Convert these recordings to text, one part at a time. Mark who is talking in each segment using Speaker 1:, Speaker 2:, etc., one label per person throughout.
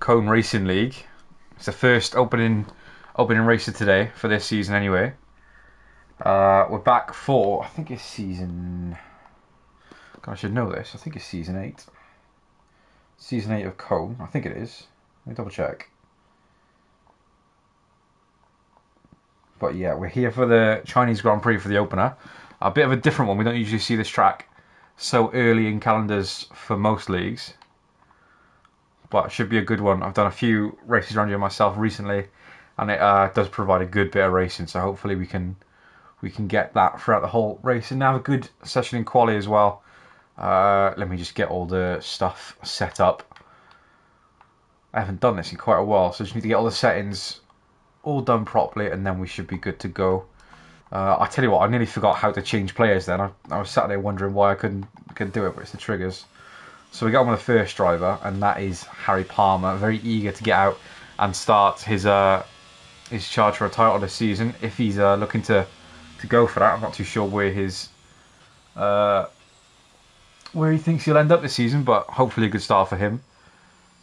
Speaker 1: Cone Racing League. It's the first opening race of today for this season anyway. We're back for, I think it's season... God, I should know this. I think it's season 8. Season 8 of Cone. I think it is. Let me double check. But yeah, we're here for the Chinese Grand Prix for the opener. A bit of a different one. We don't usually see this track so early in calendars for most leagues. But it should be a good one. I've done a few races around here myself recently, and it does provide a good bit of racing. So hopefully we can get that throughout the whole race and have a good session in quali as well. Let me just get all the stuff set up. I haven't done this in quite a while, so I just need to get all the settings all done properly, and then we should be good to go. I tell you what, I nearly forgot how to change players then. I was sat there wondering why I couldn't do it, but it's the triggers. So we got on with the first driver, and that is Harry Palmer, very eager to get out and start his charge for a title this season. If he's looking to go for that, I'm not too sure where he thinks he'll end up this season, but hopefully a good start for him.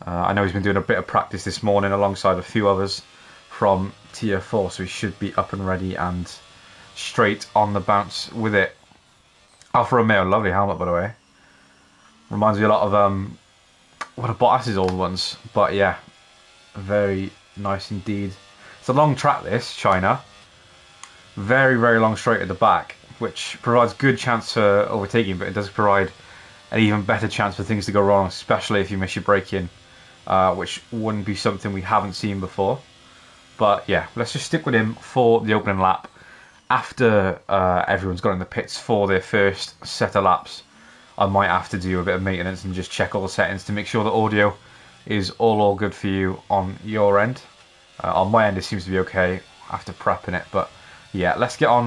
Speaker 1: I know he's been doing a bit of practice this morning alongside a few others from Tier 4, so he should be up and ready and straight on the bounce with it. Alfa Romeo, lovely helmet by the way. Reminds me a lot of one of Bottas's old ones, but yeah, very nice indeed. It's a long track this, China. Very, very long straight at the back, which provides good chance for overtaking, but it does provide an even better chance for things to go wrong, especially if you miss your braking, which wouldn't be something we haven't seen before. But yeah, let's just stick with him for the opening lap. After everyone's got in the pits for their first set of laps, I might have to do a bit of maintenance and just check all the settings to make sure the audio is all good for you on your end. On my end it seems to be okay after prepping it, but yeah, let's get on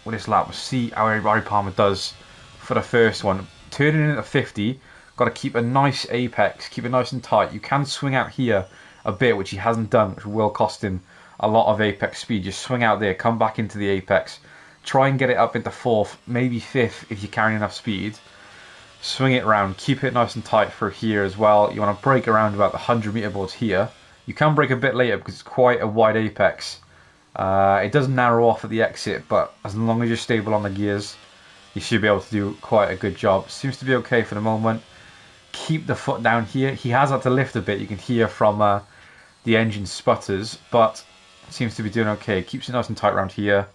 Speaker 1: with this lap. We'll see how Harry Palmer does for the first one. Turning in at 50, got to keep a nice apex, keep it nice and tight. You can swing out here a bit, which he hasn't done, which will cost him a lot of apex speed. Just swing out there, come back into the apex, try and get it up into 4th, maybe 5th if you're carrying enough speed. Swing it around, keep it nice and tight for here as well. You want to brake around about the 100 meter boards here. You can brake a bit later because it's quite a wide apex. It does narrow off at the exit, but as long as you're stable on the gears, you should be able to do quite a good job. Seems to be okay for the moment. Keep the foot down here. He has had to lift a bit. You can hear from the engine sputters, but seems to be doing okay. Keeps it nice and tight around here.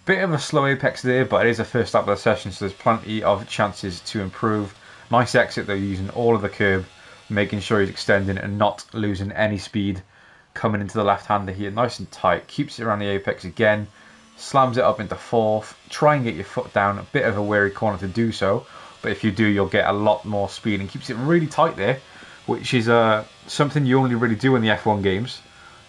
Speaker 1: Bit of a slow apex there, but it is the first lap of the session, so there's plenty of chances to improve. Nice exit though, using all of the curb, making sure he's extending and not losing any speed coming into the left-hander here. Nice and tight. Keeps it around the apex again. Slams it up into 4th. Try and get your foot down. A bit of a wary corner to do so, but if you do, you'll get a lot more speed, and keeps it really tight there, which is something you only really do in the F1 games.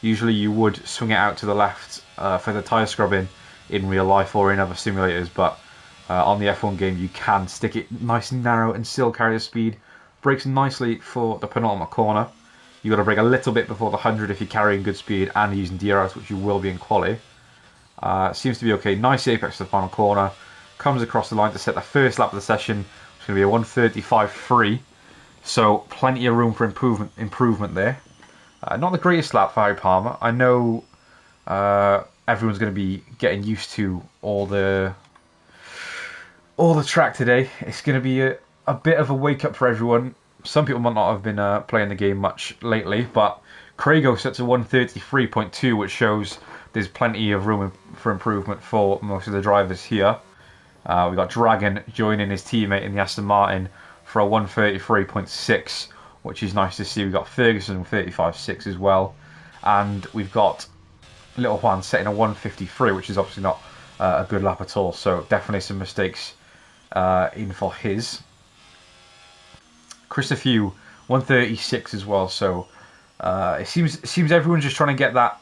Speaker 1: Usually you would swing it out to the left for the tyre scrubbing in real life or in other simulators, but on the F1 game you can stick it nice and narrow and still carry the speed. Brakes nicely for the penultimate corner. You've got to brake a little bit before the 100 if you're carrying good speed and using DRS, which you will be in quali. Seems to be okay. Nice apex to the final corner. Comes across the line to set the first lap of the session. It's going to be a 1:35.3, so plenty of room for improvement there. Not the greatest lap for Harry Palmer. I know everyone's going to be getting used to all the track today. It's going to be a bit of a wake up for everyone. Some people might not have been playing the game much lately, but Craigo sets a 1:33.2, which shows there's plenty of room for improvement for most of the drivers here. We've got Dragon joining his teammate in the Aston Martin for a 1:33.6, which is nice to see. We've got Ferguson 35.6 as well, and we've got Little Juan setting a 1:53, which is obviously not a good lap at all, so definitely some mistakes in for his. Christopher 1:36 as well, so it seems everyone's just trying to get that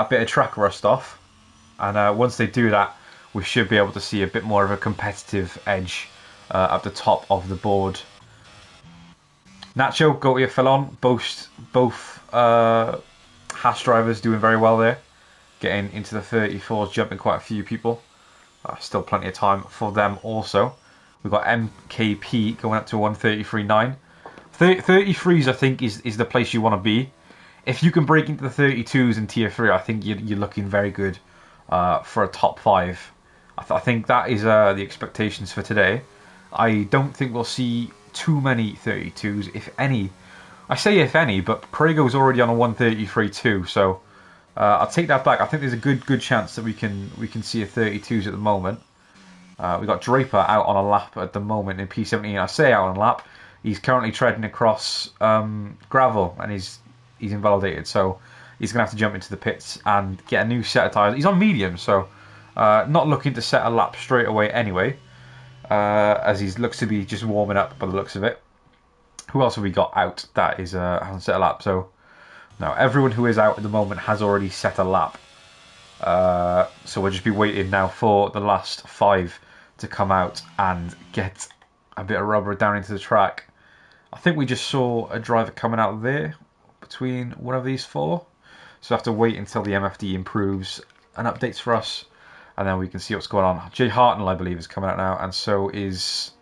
Speaker 1: bit of track rust off, and once they do that, we should be able to see a bit more of a competitive edge at the top of the board. Nacho, Gautier, Felon, both Haas drivers doing very well there, getting into the 34s, jumping quite a few people. Still plenty of time for them also. We've got MKP going up to 1:33.9. 33s, I think, is the place you want to be. If you can break into the 32s in Tier 3, I think you're looking very good for a top 5. I think that is the expectations for today. I don't think we'll see too many 32s, if any. I say if any, but Craigo's already on a 133 too, so I'll take that back. I think there's a good chance that we can see a 32s at the moment. We've got Draper out on a lap at the moment in P17. I say out on a lap. He's currently treading across gravel and he's invalidated, so he's going to have to jump into the pits and get a new set of tyres. He's on medium, so not looking to set a lap straight away anyway, as he looks to be just warming up by the looks of it. Who else have we got out that hasn't set a lap? So no, everyone who is out at the moment has already set a lap. So we'll just be waiting now for the last 5 to come out and get a bit of rubber down into the track. I think we just saw a driver coming out there between one of these 4. So I have to wait until the MFD improves and updates for us, and then we can see what's going on. Jay Hartnell, I believe, is coming out now, and so is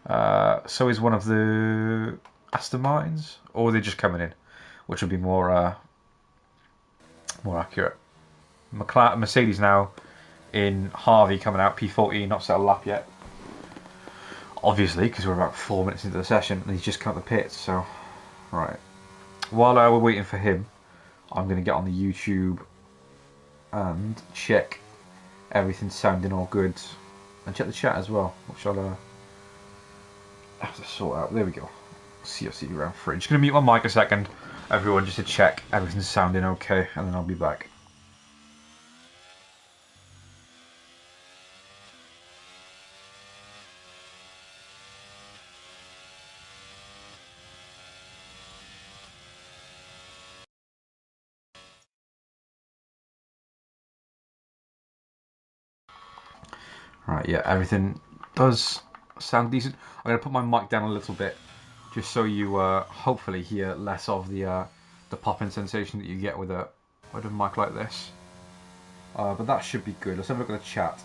Speaker 1: one of the Aston Martins, or they're just coming in, which would be more accurate. Mercedes now in Harvey coming out, P14, not set a lap yet. Obviously, because we're about 4 minutes into the session and he's just come out the pits. So, right. While we're waiting for him, I'm going to get on the YouTube and check everything's sounding all good, and check the chat as well, which I'll have to sort out. There we go. CRC round 3. Just going to mute my mic a second, everyone, just to check everything's sounding okay, and then I'll be back. Right, yeah, everything does sound decent. I'm going to put my mic down a little bit, just so you hopefully hear less of the popping sensation that you get with a mic like this. But that should be good. Let's have a look at the chat.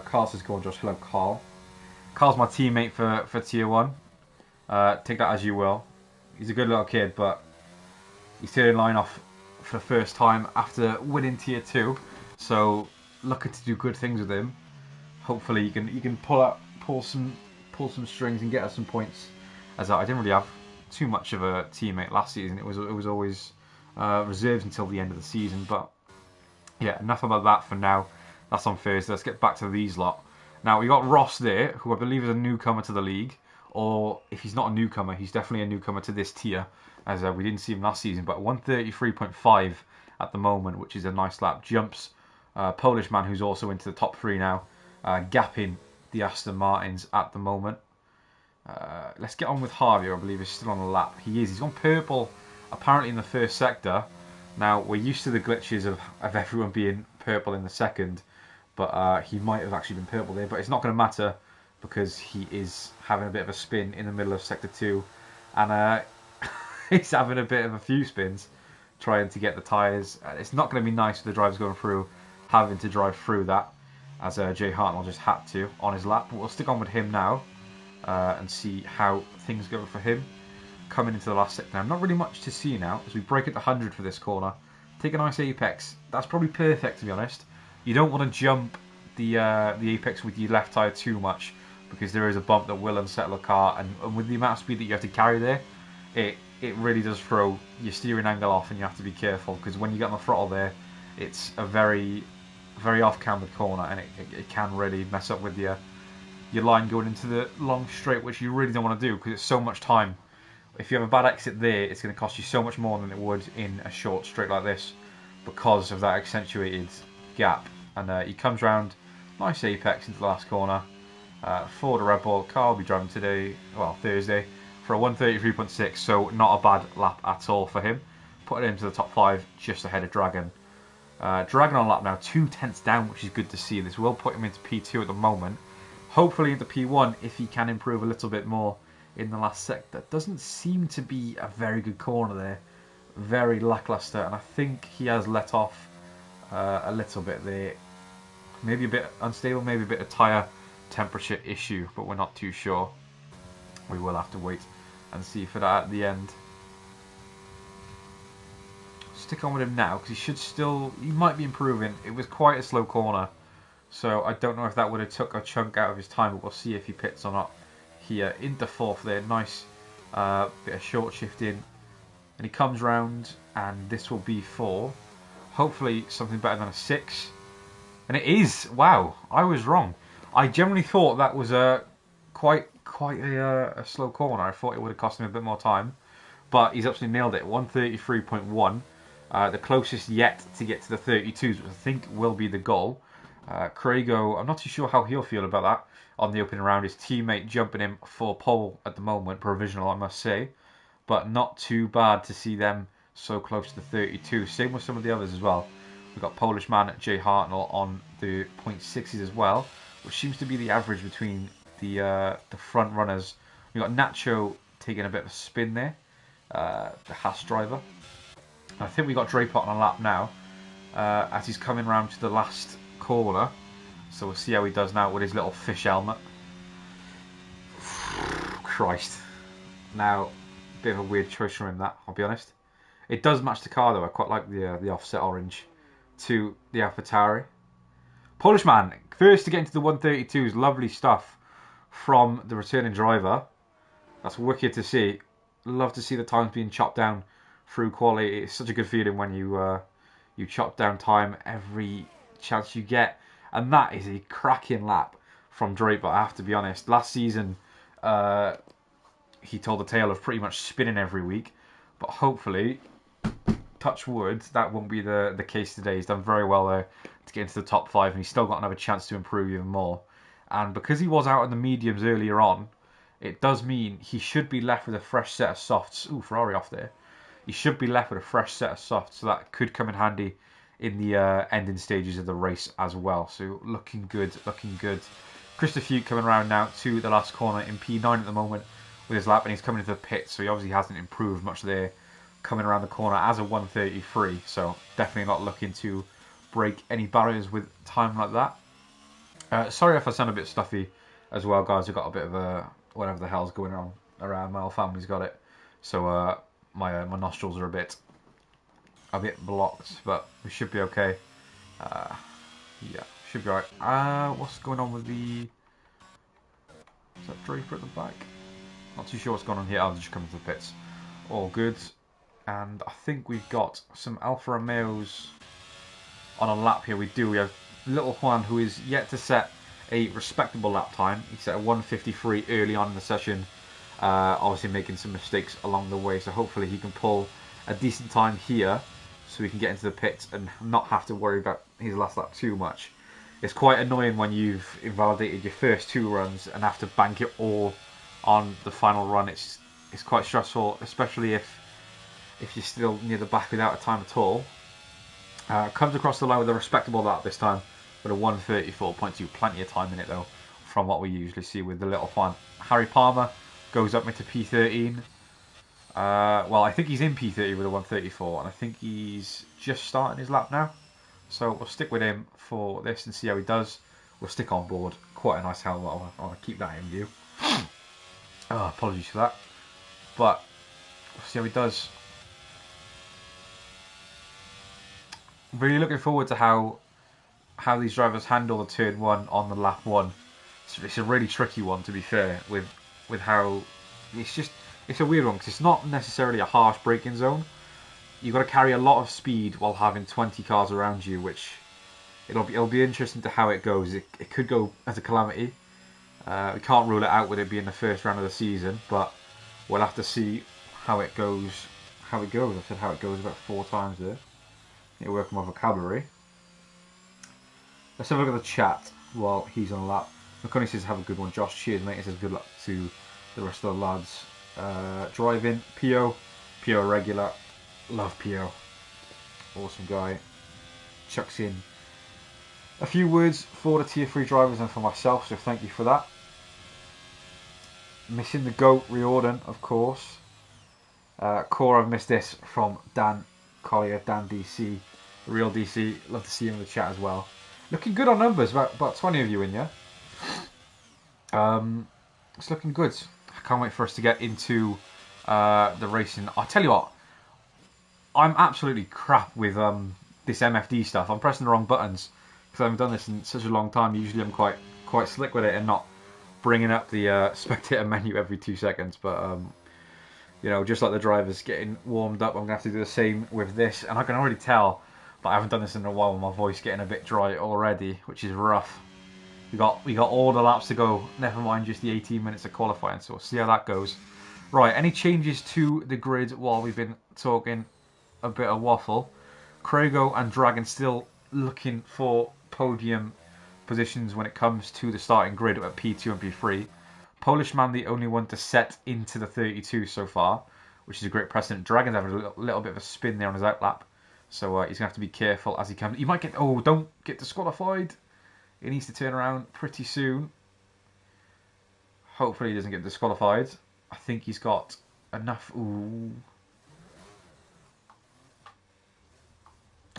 Speaker 1: Carl says, go on, Josh. Hello, Carl. Carl's my teammate for Tier 1. Take that as you will. He's a good little kid, but he's turning line off for the first time after winning Tier 2. So, looking to do good things with him. Hopefully you can pull some strings and get us some points. As I didn't really have too much of a teammate last season. It was always reserved until the end of the season. But yeah, enough about that for now. That's on Thursday. Let's get back to these lot. Now we got Ross there, who I believe is a newcomer to the league, or if he's not a newcomer, he's definitely a newcomer to this tier, as we didn't see him last season. But 133.5 at the moment, which is a nice lap. Jumps Polish man who's also into the top 3 now. Gapping the Aston Martins at the moment. Let's get on with Harvey, I believe, is still on the lap. He is. He's gone purple, apparently, in the first sector. Now, we're used to the glitches of everyone being purple in the second, but he might have actually been purple there. But it's not going to matter, because he is having a bit of a spin in the middle of sector 2. And he's having a bit of a few spins, trying to get the tyres. It's not going to be nice for the drivers going through, having to drive through that, as Jay Hartnell just had to on his lap. But we'll stick on with him now and see how things go for him coming into the last sector. Now, not really much to see now as we break it to 100 for this corner. Take a nice apex. That's probably perfect, to be honest. You don't want to jump the apex with your left tyre too much, because there is a bump that will unsettle a car, and with the amount of speed that you have to carry there, it really does throw your steering angle off, and you have to be careful, because when you get on the throttle there, it's a very off-cambered corner, and it can really mess up with your line going into the long straight, which you really don't want to do, because it's so much time. If you have a bad exit there, it's going to cost you so much more than it would in a short straight like this, because of that accentuated gap. And he comes round, nice apex into the last corner. Ford Red Bull car will be driving today, well, Thursday, for a 133.6, so not a bad lap at all for him. Put it into the top 5, just ahead of Dragon. Dragon on lap now, 2 tenths down, which is good to see. This will put him into P2 at the moment. Hopefully into P1 if he can improve a little bit more in the last sector. Doesn't seem to be a very good corner there. Very lackluster, and I think he has let off a little bit there. Maybe a bit unstable, maybe a bit of tyre temperature issue, but we're not too sure. We will have to wait and see for that at the end. Stick on with him now, because he should still, he might be improving. It was quite a slow corner, so I don't know if that would have took a chunk out of his time, but we'll see if he pits or not. Here into fourth there, nice bit of short shifting, and he comes round, and this will be for hopefully something better than a 6, and it is. Wow, I was wrong. I generally thought that was a quite a slow corner. I thought it would have cost him a bit more time, but he's absolutely nailed it. 133.1, the closest yet to get to the 32s, which I think will be the goal. Craigo, I'm not too sure how he'll feel about that on the opening round. His teammate jumping him for pole at the moment, provisional I must say, but not too bad to see them so close to the 32. Same with some of the others as well. We've got Polish man Jay Hartnell on the 0.6s as well, which seems to be the average between the front runners. We've got Nacho taking a bit of a spin there, the Haas driver. I think we got Draper on a lap now, as he's coming round to the last corner. So we'll see how he does now with his little fish helmet. Christ. Now, bit of a weird choice from him, that, I'll be honest. It does match the car though. I quite like the offset orange to the AlphaTauri. Polish man, first to get into the 132s. Lovely stuff from the returning driver. That's wicked to see. Love to see the times being chopped down through quality. It's such a good feeling when you chop down time every chance you get. And that is a cracking lap from Draper, I have to be honest. Last season, he told the tale of pretty much spinning every week. But hopefully, touch wood, that won't be the case today. He's done very well there to get into the top 5, and he's still got another chance to improve even more. And because he was out in the mediums earlier on, it does mean he should be left with a fresh set of softs. Ooh, Ferrari off there. He should be left with a fresh set of softs, so that could come in handy in the ending stages of the race as well. So looking good, looking good. Christopher Fuchs coming around now to the last corner in P9 at the moment with his lap, and he's coming into the pit, so he obviously hasn't improved much there. Coming around the corner as a 133, so definitely not looking to break any barriers with time like that. Sorry if I sound a bit stuffy as well, guys. I've got a bit of a whatever the hell's going on around. My whole family's got it, so my nostrils are a bit blocked, but we should be okay. Yeah, should be alright. What's going on with the... Is that Draper at the back? Not too sure what's going on here. I'll just come to the pits. All good. And I think we've got some Alfa Romeos on a lap here. We do. We have Little Juan, who is yet to set a respectable lap time. He set a 1:53 early on in the session. Obviously making some mistakes along the way. So hopefully he can pull a decent time here, so we can get into the pits and not have to worry about his last lap too much. It's quite annoying when you've invalidated your first 2 runs and have to bank it all on the final run. It's quite stressful, especially if you're still near the back without a time at all. Comes across the line with a respectable lap this time, with a 1:34.2. Plenty of time in it though, from what we usually see with the Little Juan. Harry Palmer goes up into P13. Well, I think he's in P30 with a 1:34, and I think he's just starting his lap now. So we'll stick with him for this and see how he does. We'll stick on board. Quite a nice helmet. I want to keep that in view. Apologies for that. But we'll see how he does. Really looking forward to how these drivers handle the turn 1 on the lap 1. It's a really tricky one, to be fair, with how it's a weird one, because it's not necessarily a harsh braking zone. You've got to carry a lot of speed while having 20 cars around you, which it'll be interesting to how it goes. It could go as a calamity. We can't rule it out with it being the first round of the season, but we'll have to see how it goes. I said how it goes about 4 times there. Need to work on my vocabulary. Let's have a look at the chat while he's on a lap. McConaughey says, have a good one, Josh. Cheers, mate. He says, good luck to the rest of the lads. Driving, Pio regular. Love Pio. Awesome guy. Chucks in a few words for the tier 3 drivers and for myself, so thank you for that. Missing the GOAT Riordan, of course. Core, I've missed this from Dan Collier, Dan DC, real DC. Love to see him in the chat as well. Looking good on numbers, about 20 of you in here. It's looking good. I can't wait for us to get into the racing. I'll tell you what, I'm absolutely crap with this MFD stuff. I'm pressing the wrong buttons because I haven't done this in such a long time. Usually I'm quite slick with it and not bringing up the spectator menu every 2 seconds. But you know, just like the drivers getting warmed up, I'm gonna have to do the same with this. And I can already tell that I haven't done this in a while with my voice getting a bit dry already, which is rough. We got all the laps to go. Never mind just the 18 minutes of qualifying. So we'll see how that goes. Right, any changes to the grid while we've been talking a bit of waffle? Craigo and Dragon still looking for podium positions when it comes to the starting grid at P2 and P3. Polish Man the only one to set into the 32 so far, which is a great precedent. Dragon's having a little bit of a spin there on his outlap, so he's going to have to be careful as he comes. He might get... Oh, don't get disqualified. He needs to turn around pretty soon. Hopefully he doesn't get disqualified. I think he's got enough... Ooh.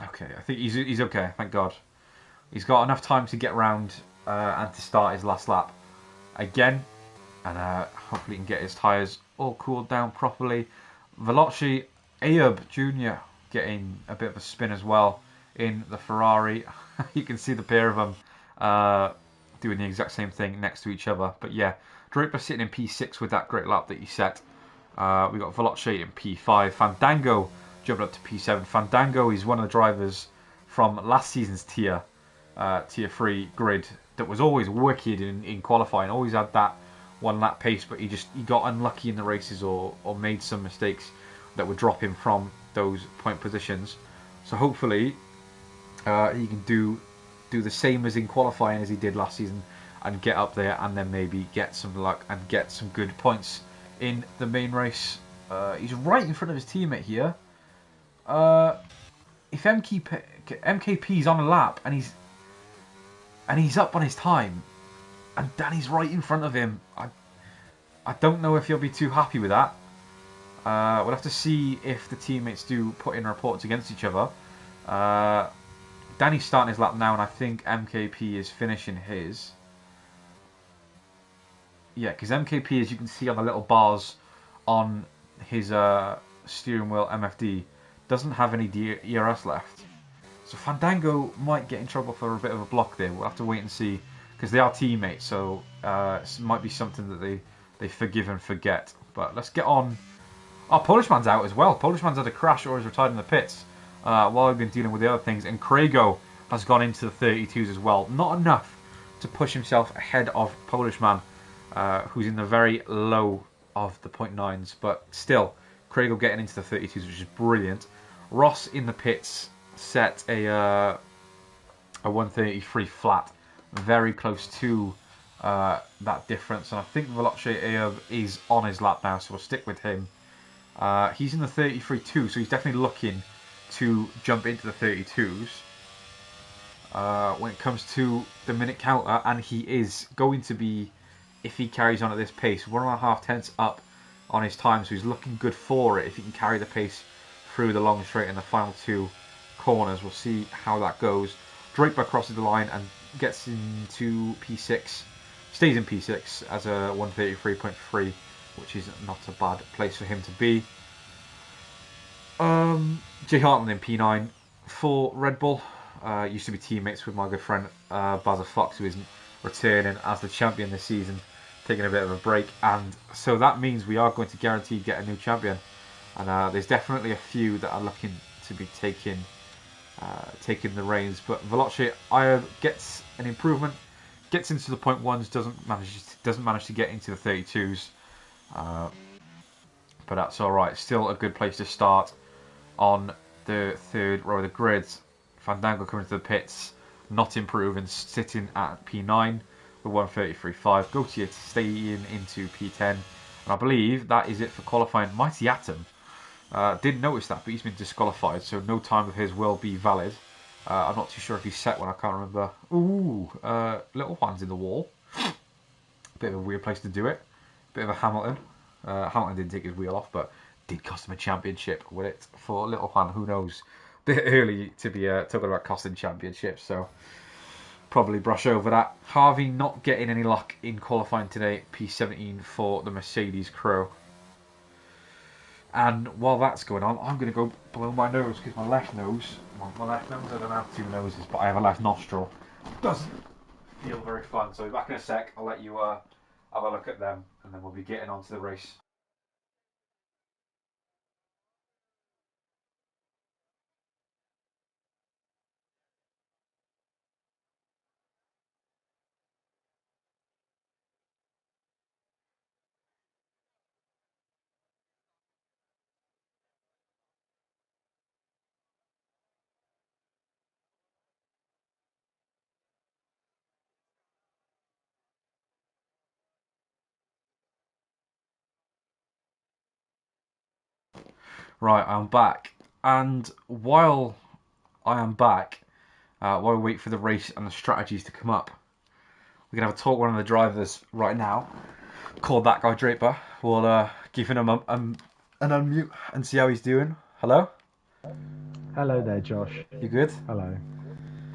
Speaker 1: Okay, I think he's okay, thank God. He's got enough time to get round and to start his last lap again. And hopefully he can get his tyres all cooled down properly. Veloci Ayub Jr. getting a bit of a spin as well in the Ferrari. You can see the pair of them doing the exact same thing next to each other. But yeah, Draper sitting in P6 with that great lap that he set. We got Veloci in P5. Fandango jumping up to P7. Fandango is one of the drivers from last season's tier 3 grid that was always wicked in qualifying. Always had that one lap pace, but he got unlucky in the races or made some mistakes that would drop him from those point positions. So hopefully he can do the same as in qualifying as he did last season and get up there and then maybe get some luck and get some good points in the main race. He's right in front of his teammate here. If MKP's on a lap and he's up on his time and Danny's right in front of him, I don't know if he'll be too happy with that. We'll have to see if the teammates do put in reports against each other. Danny's starting his lap now, and I think MKP is finishing his. Yeah, because MKP, as you can see on the little bars on his steering wheel MFD, doesn't have any ERS left. So Fandango might get in trouble for a bit of a block there. We'll have to wait and see, because they are teammates, so it might be something that they forgive and forget. But let's get on. Oh, Polishman's out as well. Polishman's had a crash or is retired in the pits while we've been dealing with the other things. And Craigo has gone into the 32s as well. Not enough to push himself ahead of Polishman, who's in the very low of the 0.9s. But still, Craigo getting into the 32s, which is brilliant. Ross in the pits set a 133 flat, very close to that difference. And I think Veloce is on his lap now, so we'll stick with him. He's in the 33 too, so he's definitely looking to jump into the 32s when it comes to the minute counter, and he is going to be, if he carries on at this pace, 1.5 tenths up on his time, so he's looking good for it if he can carry the pace through the long straight in the final 2 corners. We'll see how that goes. Draper crosses the line and gets into P6, stays in P6 as a 133.3, which is not a bad place for him to be. Jay Hartman in P9 for Red Bull. Used to be teammates with my good friend Bazza Fox, who is returning as the champion this season, taking a bit of a break. And so that means we are going to guarantee get a new champion. And there's definitely a few that are looking to be taking the reins. But Veloci gets an improvement, gets into the 0.1s, doesn't manage to get into the 32s. But that's alright. Still a good place to start on the third row of the grid. Fandango coming to the pits, not improving, sitting at P9 with 133.5. Gautier staying into P10. And I believe that is it for qualifying. Mighty Atom. Didn't notice that, but he's been disqualified, so no time of his will be valid. I'm not too sure if he's set one, I can't remember. Ooh, Little Juan's in the wall. Bit of a weird place to do it. Bit of a Hamilton. Hamilton didn't take his wheel off, but did cost him a championship with it for Little Juan. Who knows? Bit early to be talking about costing championships, so probably brush over that. Harvey not getting any luck in qualifying today. P17 for the Mercedes crew. And while that's going on, I'm going to go blow my nose because my left nose, my left nose, I don't have two noses, but I have a left nostril. Doesn't feel very fun. So back in a sec, I'll let you have a look at them, and then we'll be getting on to the race. Right, I'm back. And while I am back, while we wait for the race and the strategies to come up, we're going to have a talk with one of the drivers right now, called that guy Draper. We'll give him an unmute and see how he's doing. Hello?
Speaker 2: Hello there, Josh.
Speaker 1: You good?
Speaker 2: Hello.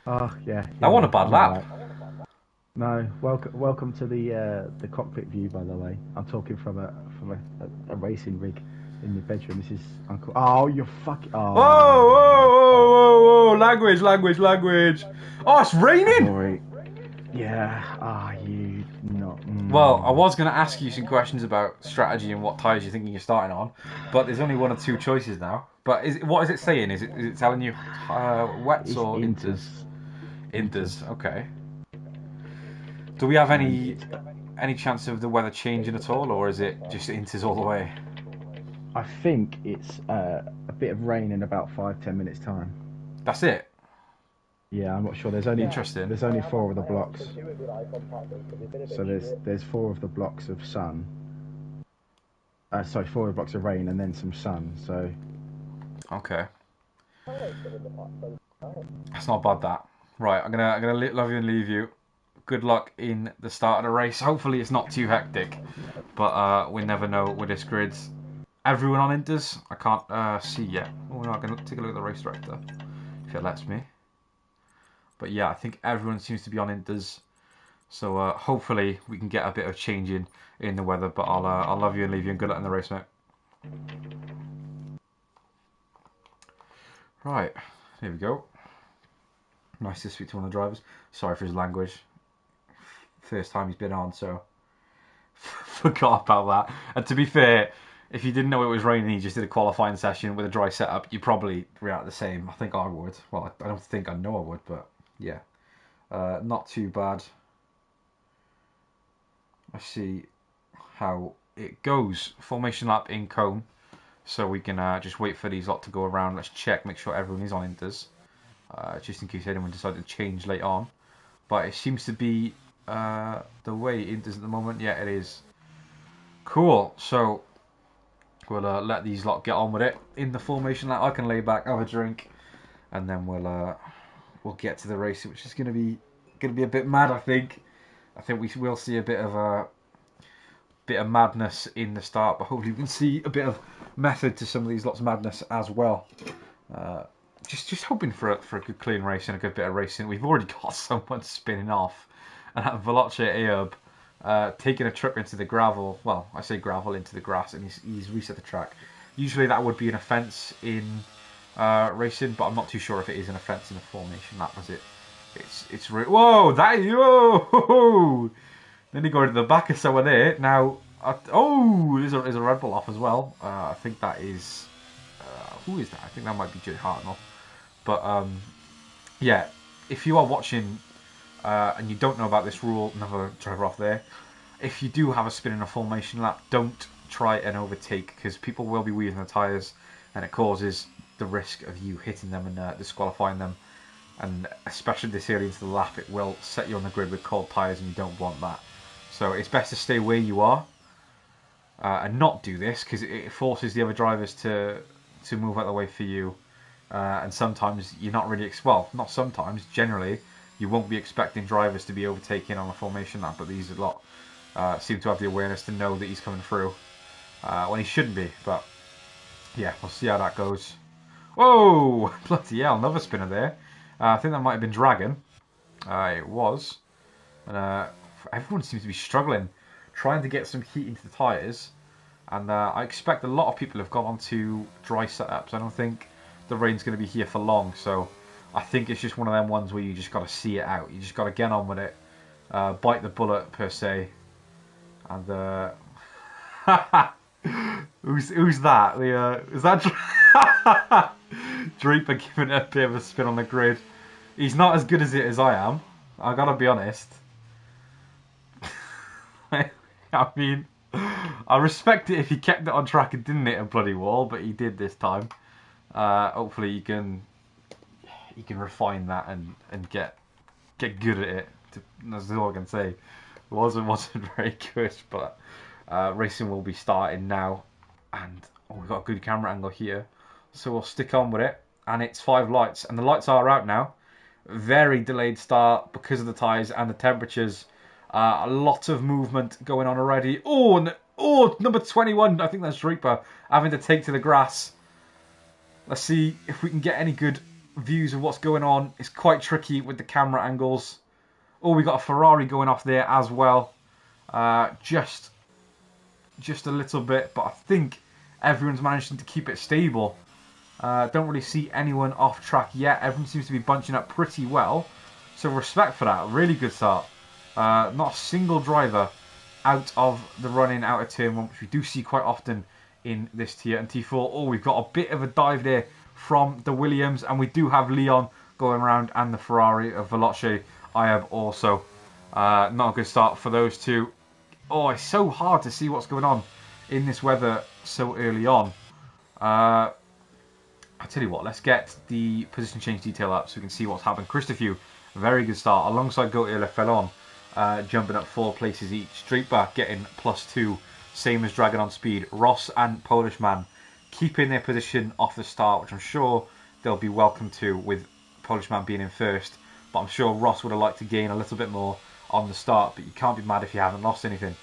Speaker 2: Oh, yeah.
Speaker 1: That wasn't a bad
Speaker 2: I'm
Speaker 1: lap.
Speaker 2: alright. No, welcome to the cockpit view. By the way, I'm talking from a racing rig in your bedroom. This is Uncle. Oh, you're fucking. Oh.
Speaker 1: Whoa, whoa, whoa, whoa, whoa! Language. Oh, it's raining.
Speaker 2: Sorry. Yeah. You not.
Speaker 1: Well, I was going to ask you some questions about strategy and what tyres you're thinking you're starting on, but there's only one or two choices now. But what is it saying? Is it telling you wets
Speaker 2: It's
Speaker 1: or
Speaker 2: inters?
Speaker 1: Inters. Okay. Do we have any chance of the weather changing at all, or is it just inters all the way?
Speaker 2: I think it's a bit of rain in about 5-10 minutes time.
Speaker 1: That's it.
Speaker 2: Yeah, I'm not sure. There's only
Speaker 1: Interesting.
Speaker 2: There's only 4 of the blocks. So there's 4 of the blocks of sun. Sorry, 4 of the blocks of rain and then some sun. So.
Speaker 1: Okay. That's not bad. That. Right. I'm gonna love you and leave you. Good luck in the start of the race. Hopefully it's not too hectic, but we never know with this grid. Everyone on inters? I can't see yet. Oh no, I'm gonna take a look at the race director if it lets me. But yeah, I think everyone seems to be on inters. So hopefully we can get a bit of change in the weather. But I'll love you and leave you and good luck in the race, mate. Right, here we go. Nice to speak to one of the drivers. Sorry for his language. First time he's been on, so forgot about that. And to be fair, if you didn't know it was raining, he just did a qualifying session with a dry setup, you probably react the same. I think I would. Well, I don't think I know I would, but yeah, not too bad. Let's see how it goes. Formation lap in cone, so we can just wait for these lot to go around. Let's check, make sure everyone is on inters, just in case anyone decided to change later on. But it seems to be the way it is at the moment. Yeah, it is. Cool. So we'll let these lot get on with it in the formation lap. I can lay back, have a drink, and then we'll get to the race, which is gonna be a bit mad. I think we will see a bit of madness in the start, but hopefully we can see a bit of method to some of these lots of madness as well. Just hoping for a good clean race and a good bit of racing. We've already got someone spinning off, and that Veloce Ayoub taking a trip into the gravel. Well, I say gravel, into the grass, and he's reset the track. Usually that would be an offence in racing, but I'm not too sure if it is an offence in a formation lap. Was it? Whoa! Whoa! Then he got to the back of someone there. Now, there's a Red Bull off as well. I think that is who is that? I think that might be Jay Hartnell. But yeah, if you are watching and you don't know about this rule, another driver off there. If you do have a spin in a formation lap, don't try and overtake, because people will be weaving the tyres, and it causes the risk of you hitting them and disqualifying them. And especially this early into the lap, it will set you on the grid with cold tyres, and you don't want that. So it's best to stay where you are and not do this, because it forces the other drivers to move out of the way for you. And sometimes you're not really not sometimes, generally you won't be expecting drivers to be overtaking on a formation lap, but these lot seem to have the awareness to know that he's coming through when he shouldn't be. But yeah, we'll see how that goes. Whoa! Bloody hell, another spinner there. I think that might have been Dragon. It was. And everyone seems to be struggling, trying to get some heat into the tyres. And I expect a lot of people have gone onto dry setups. I don't think the rain's going to be here for long, so I think it's just one of them ones where you just got to see it out. You just got to get on with it, bite the bullet per se. And who's that? Is that Draper giving it a bit of a spin on the grid? He's not as good as it as I am. I gotta be honest. I mean, I respect it if he kept it on track and didn't hit a bloody wall, but he did this time. Hopefully he can refine that and get good at it. That's all I can say. It wasn't very good, but racing will be starting now, and we've got a good camera angle here, so we'll stick on with it. And it's 5 lights, and the lights are out now. Very delayed start because of the tyres and the temperatures. A lot of movement going on already. Number 21, I think that's Reaper, having to take to the grass. Let's see if we can get any good views of what's going on. It's quite tricky with the camera angles. We got a Ferrari going off there as well. Just a little bit, but I think everyone's managing to keep it stable. Don't really see anyone off track yet. Everyone seems to be bunching up pretty well. So respect for that. Really good start. Not a single driver out of the running out of turn 1, which we do see quite often in this tier. And T4, we've got a bit of a dive there from the Williams, and we do have Leon going around, and the Ferrari of Veloce I have also. Not a good start for those two. It's so hard to see what's going on in this weather so early on. I'll tell you what, let's get the position change detail up so we can see what's happened. Christopher, very good start, alongside Gautier Lefellon, jumping up 4 places each. Streetback getting +2, same as Dragon on speed. Ross and Polishman keeping their position off the start, which I'm sure they'll be welcome to, with Polishman being in first. But I'm sure Ross would have liked to gain a little bit more on the start, but you can't be mad if you haven't lost anything.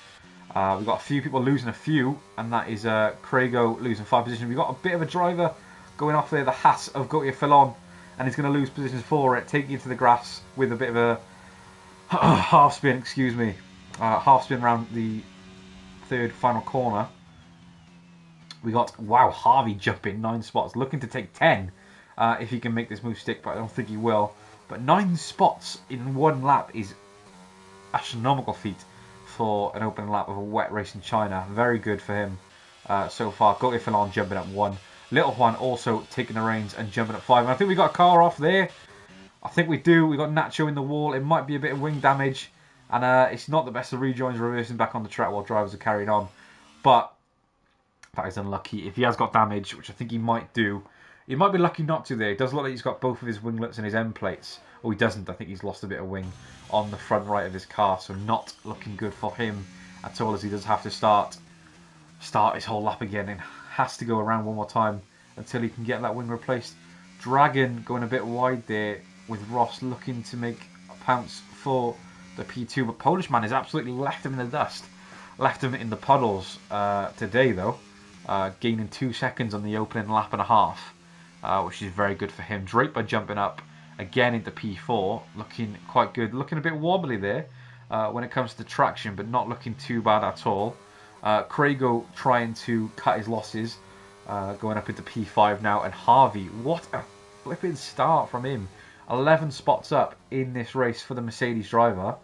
Speaker 1: We've got a few people losing a few, and that is Craigo losing 5 positions. We've got a bit of a driver going off there, the hat of Gautier Fellon, and he's going to lose positions for it, taking it to the grass with a bit of a half spin, half spin around the 3rd final corner. We got, Harvey jumping 9 spots, looking to take 10 if he can make this move stick, but I don't think he will. But 9 spots in 1 lap is astronomical feat for an opening lap of a wet race in China. Very good for him so far. Gautier Fellon jumping up 1. Little Juan also taking the reins and jumping at 5. And I think we got a car off there. I think we do. We got Nacho in the wall. It might be a bit of wing damage. And it's not the best of rejoins reversing back on the track while drivers are carrying on. But that is unlucky. If he has got damage, which I think he might do, he might be lucky not to there. It does look like he's got both of his winglets and his end plates. He doesn't. I think he's lost a bit of wing on the front right of his car. So not looking good for him at all, as he does have to start his whole lap again and has to go around one more time until he can get that wing replaced. Dragon going a bit wide there, with Ross looking to make a pounce for the P2, but Polishman has absolutely left him in the dust, left him in the puddles today though, gaining 2 seconds on the opening lap and a half, which is very good for him. Draper jumping up again into P4, looking quite good, looking a bit wobbly there when it comes to traction, but not looking too bad at all. Craigo trying to cut his losses, going up into P5 now, and Harvey, what a flipping start from him. 11 spots up in this race for the Mercedes driver.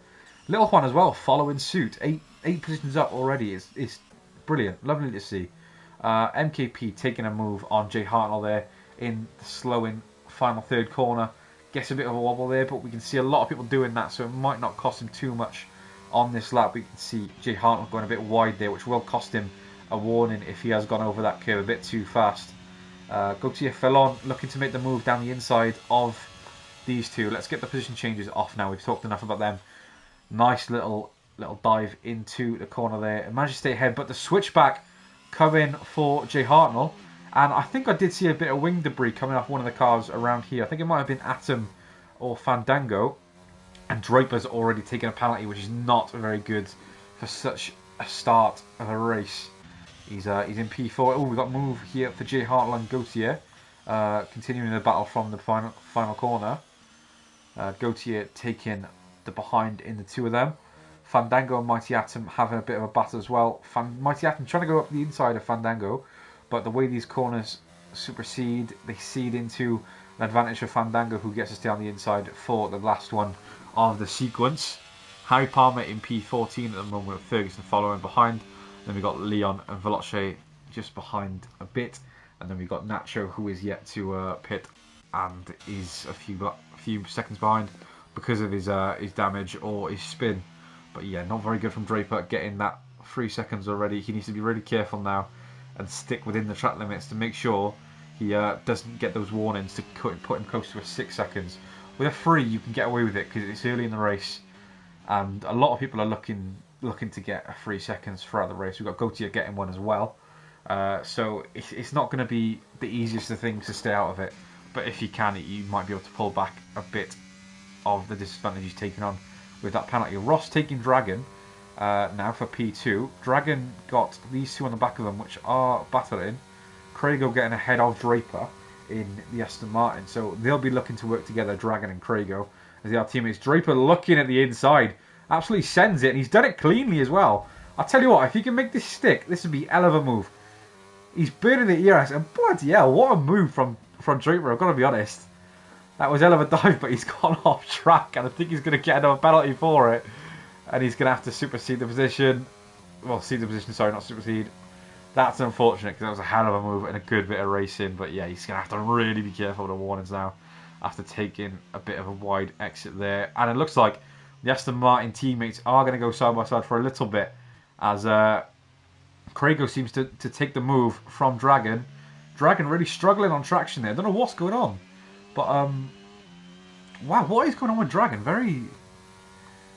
Speaker 1: Little Juan as well following suit, 8 positions up already. It's brilliant, lovely to see. MKP taking a move on Jay Hartnell there in the slowing final 3rd corner. Gets a bit of a wobble there, but we can see a lot of people doing that, so it might not cost him too much on this lap. We can see Jay Hartnell going a bit wide there, which will cost him a warning if he has gone over that curve a bit too fast. Gautier Fellon looking to make the move down the inside of these two. Let's get the position changes off now. We've talked enough about them. Nice little dive into the corner there. And managed to stay ahead, but the switchback coming for Jay Hartnell. And I think I did see a bit of wing debris coming off one of the cars around here. I think it might have been Atom or Fandango. And Draper's already taken a penalty, which is not very good for such a start of a race. He's in P4. We've got a move here for Jay Hartnell and Gautier. Continuing the battle from the final corner. Gautier taking the behind in the 2 of them. Fandango and Mighty Atom having a bit of a battle as well. Mighty Atom trying to go up the inside of Fandango, but the way these corners supersede, they seed into an advantage for Fandango, who gets to stay on the inside for the last one of the sequence. Harry Palmer in P14 at the moment, with Ferguson following behind. Then we've got Leon and Veloce just behind a bit. And then we've got Nacho, who is yet to pit and is a few seconds behind because of his damage or his spin. But yeah, not very good from Draper getting that 3 seconds already. He needs to be really careful now and stick within the track limits to make sure he doesn't get those warnings to put him close to a 6 seconds. With a 3, you can get away with it because it's early in the race, and a lot of people are looking to get a 3 seconds throughout the race. We've got Gautier getting one as well. So it's not going to be the easiest of things to stay out of it, but if you can, you might be able to pull back a bit of the disadvantage he's taken on with that penalty. Ross taking Dragon now for P2. Dragon got these two on the back of them, which are battling. Craigo getting ahead of Draper in the Aston Martin, so they'll be looking to work together, Dragon and Craigo, as they are teammates. Draper looking at the inside, absolutely sends it, and he's done it cleanly as well. I'll tell you what, if he can make this stick, this would be a hell of a move. He's burning the ERS, and bloody hell, what a move from Draper, I've got to be honest. That was a hell of a dive, but he's gone off track, and I think he's going to get another penalty for it. And he's going to have to supersede the position. Well, cede the position, sorry, not supersede. That's unfortunate, because that was a hell of a move and a good bit of racing. But yeah, he's going to have to really be careful with the warnings now, after taking a bit of a wide exit there. And it looks like the Aston Martin teammates are going to go side by side for a little bit, as Craigo seems to take the move from Dragon. Dragon really struggling on traction there. I don't know what's going on. But, wow, what is going on with Dragon? Very,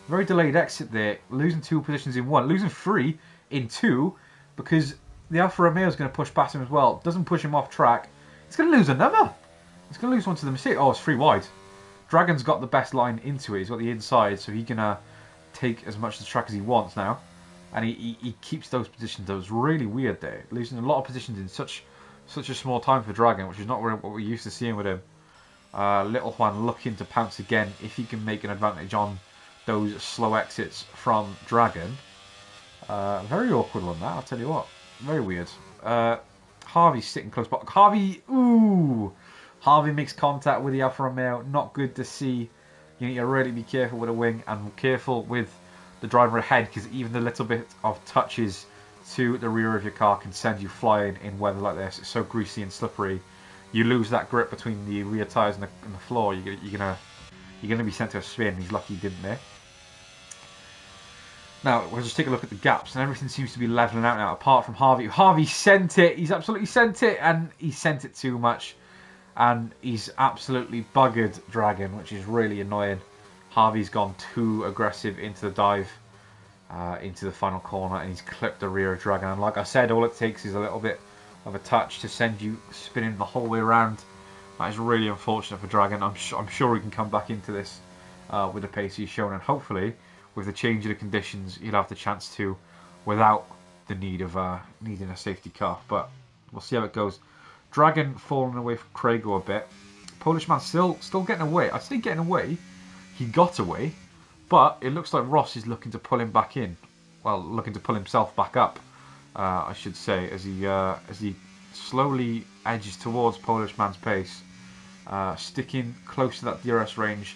Speaker 1: very delayed exit there. Losing 2 positions in 1. Losing 3 in 2, because the Alfa Romeo is going to push past him as well. Doesn't push him off track. He's going to lose another. He's going to lose one to the Mercedes. Oh, it's 3 wide. Dragon's got the best line into it. He's got the inside, so he can take as much of the track as he wants now. And he keeps those positions. That was really weird there. Losing a lot of positions in such a small time for Dragon, which is not really what we're used to seeing with him. Little Juan looking to pounce again if he can make an advantage on those slow exits from Dragon. Very awkward one, that, I'll tell you what. Very weird. Harvey's sitting close by. Harvey makes contact with the Alfa Romeo. Not good to see. You need to really be careful with the wing and careful with the driver ahead, because even the little bit of touches to the rear of your car can send you flying in weather like this. It's so greasy and slippery. You lose that grip between the rear tyres and the floor, you're gonna be sent to a spin. He's lucky he didn't there. Now we'll just take a look at the gaps, and everything seems to be levelling out now, apart from Harvey. Harvey sent it. He's absolutely sent it, and he sent it too much, and he's absolutely buggered Dragon, which is really annoying. Harvey's gone too aggressive into the dive, into the final corner, and he's clipped the rear of Dragon. And like I said, all it takes is a little bit of a touch to send you spinning the whole way around. That is really unfortunate for Dragon. I'm sure he can come back into this with the pace he's shown, and hopefully with the change of the conditions he'll have the chance to, without the need of needing a safety car. But we'll see how it goes. Dragon falling away from Craigo a bit. Polish man still getting away. I say getting away. He got away, but it looks like Ross is looking to pull him back in. Well, looking to pull himself back up, I should say, as he slowly edges towards Polish man's pace, sticking close to that DRS range.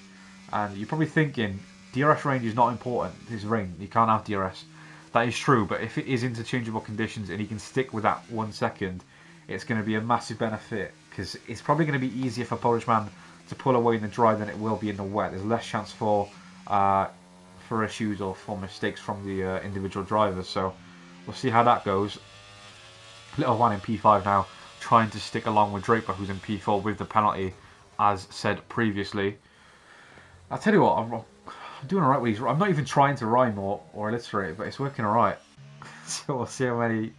Speaker 1: And you're probably thinking, DRS range is not important. This rain, you can't have DRS. That is true, but if it is interchangeable conditions and he can stick with that 1 second, it's going to be a massive benefit, because it's probably going to be easier for Polish man to pull away in the dry than it will be in the wet. There's less chance for issues or for mistakes from the individual drivers. So we'll see how that goes. Little Juan in P5 now, trying to stick along with Draper, who's in P4 with the penalty, as said previously. I'll tell you what, I'm doing alright with these. I'm not even trying to rhyme or alliterate, but it's working alright. So we'll see how many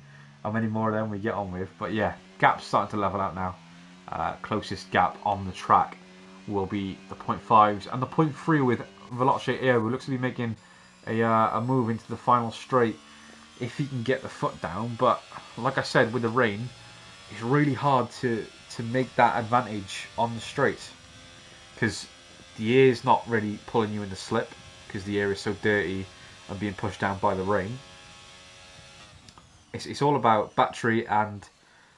Speaker 1: more of them we get on with. But yeah, gap's starting to level out now. Closest gap on the track will be the 0.5s, and the 0.3 with Veloce Air, who looks to be making a move into the final straight if he can get the foot down. But like I said, with the rain, it's really hard to make that advantage on the straight, because the air is not really pulling you in the slip, because the air is so dirty and being pushed down by the rain. It's all about battery and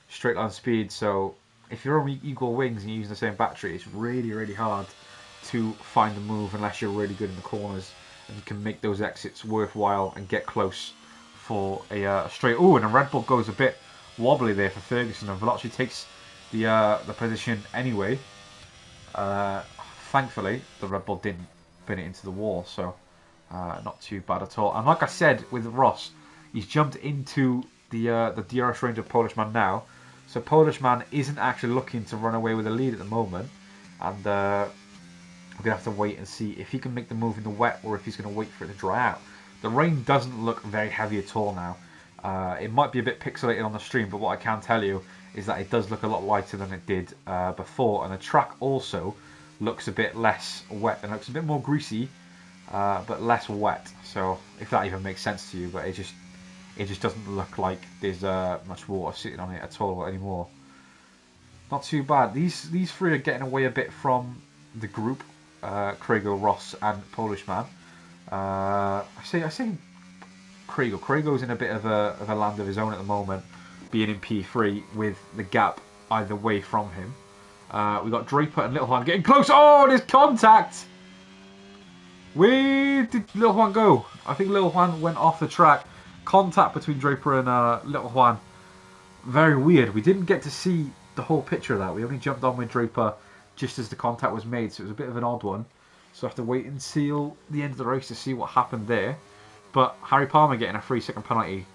Speaker 1: straight line speed. So if you're on equal wings and you're using the same battery, it's really, really hard to find the move unless you're really good in the corners and you can make those exits worthwhile and get close for a straight. Oh, and a Red Bull goes a bit wobbly there for Ferguson, and Veloci takes the position anyway. Thankfully, the Red Bull didn't bin it into the wall, so not too bad at all. And like I said with Ross, he's jumped into the DRS range of Polishman now, so Polishman isn't actually looking to run away with the lead at the moment, and we're going to have to wait and see if he can make the move in the wet or if he's going to wait for it to dry out. The rain doesn't look very heavy at all now. It might be a bit pixelated on the stream, but what I can tell you is that it does look a lot lighter than it did before, and the track also looks a bit less wet and looks a bit more greasy, but less wet. So if that even makes sense to you, but it just doesn't look like there's much water sitting on it at all anymore. Not too bad. These three are getting away a bit from the group, Craigo, Ross, and Polishman. I say Craigo. Craigo's in a bit of a land of his own at the moment, being in P3 with the gap either way from him. We got Draper and Little Juan getting close. Oh, there's contact! Where did Little Juan go? I think Little Juan went off the track. Contact between Draper and Little Juan. Very weird. We didn't get to see the whole picture of that. We only jumped on with Draper just as the contact was made, so it was a bit of an odd one. So I have to wait until the end of the race to see what happened there. But Harry Palmer getting a 3-second penalty.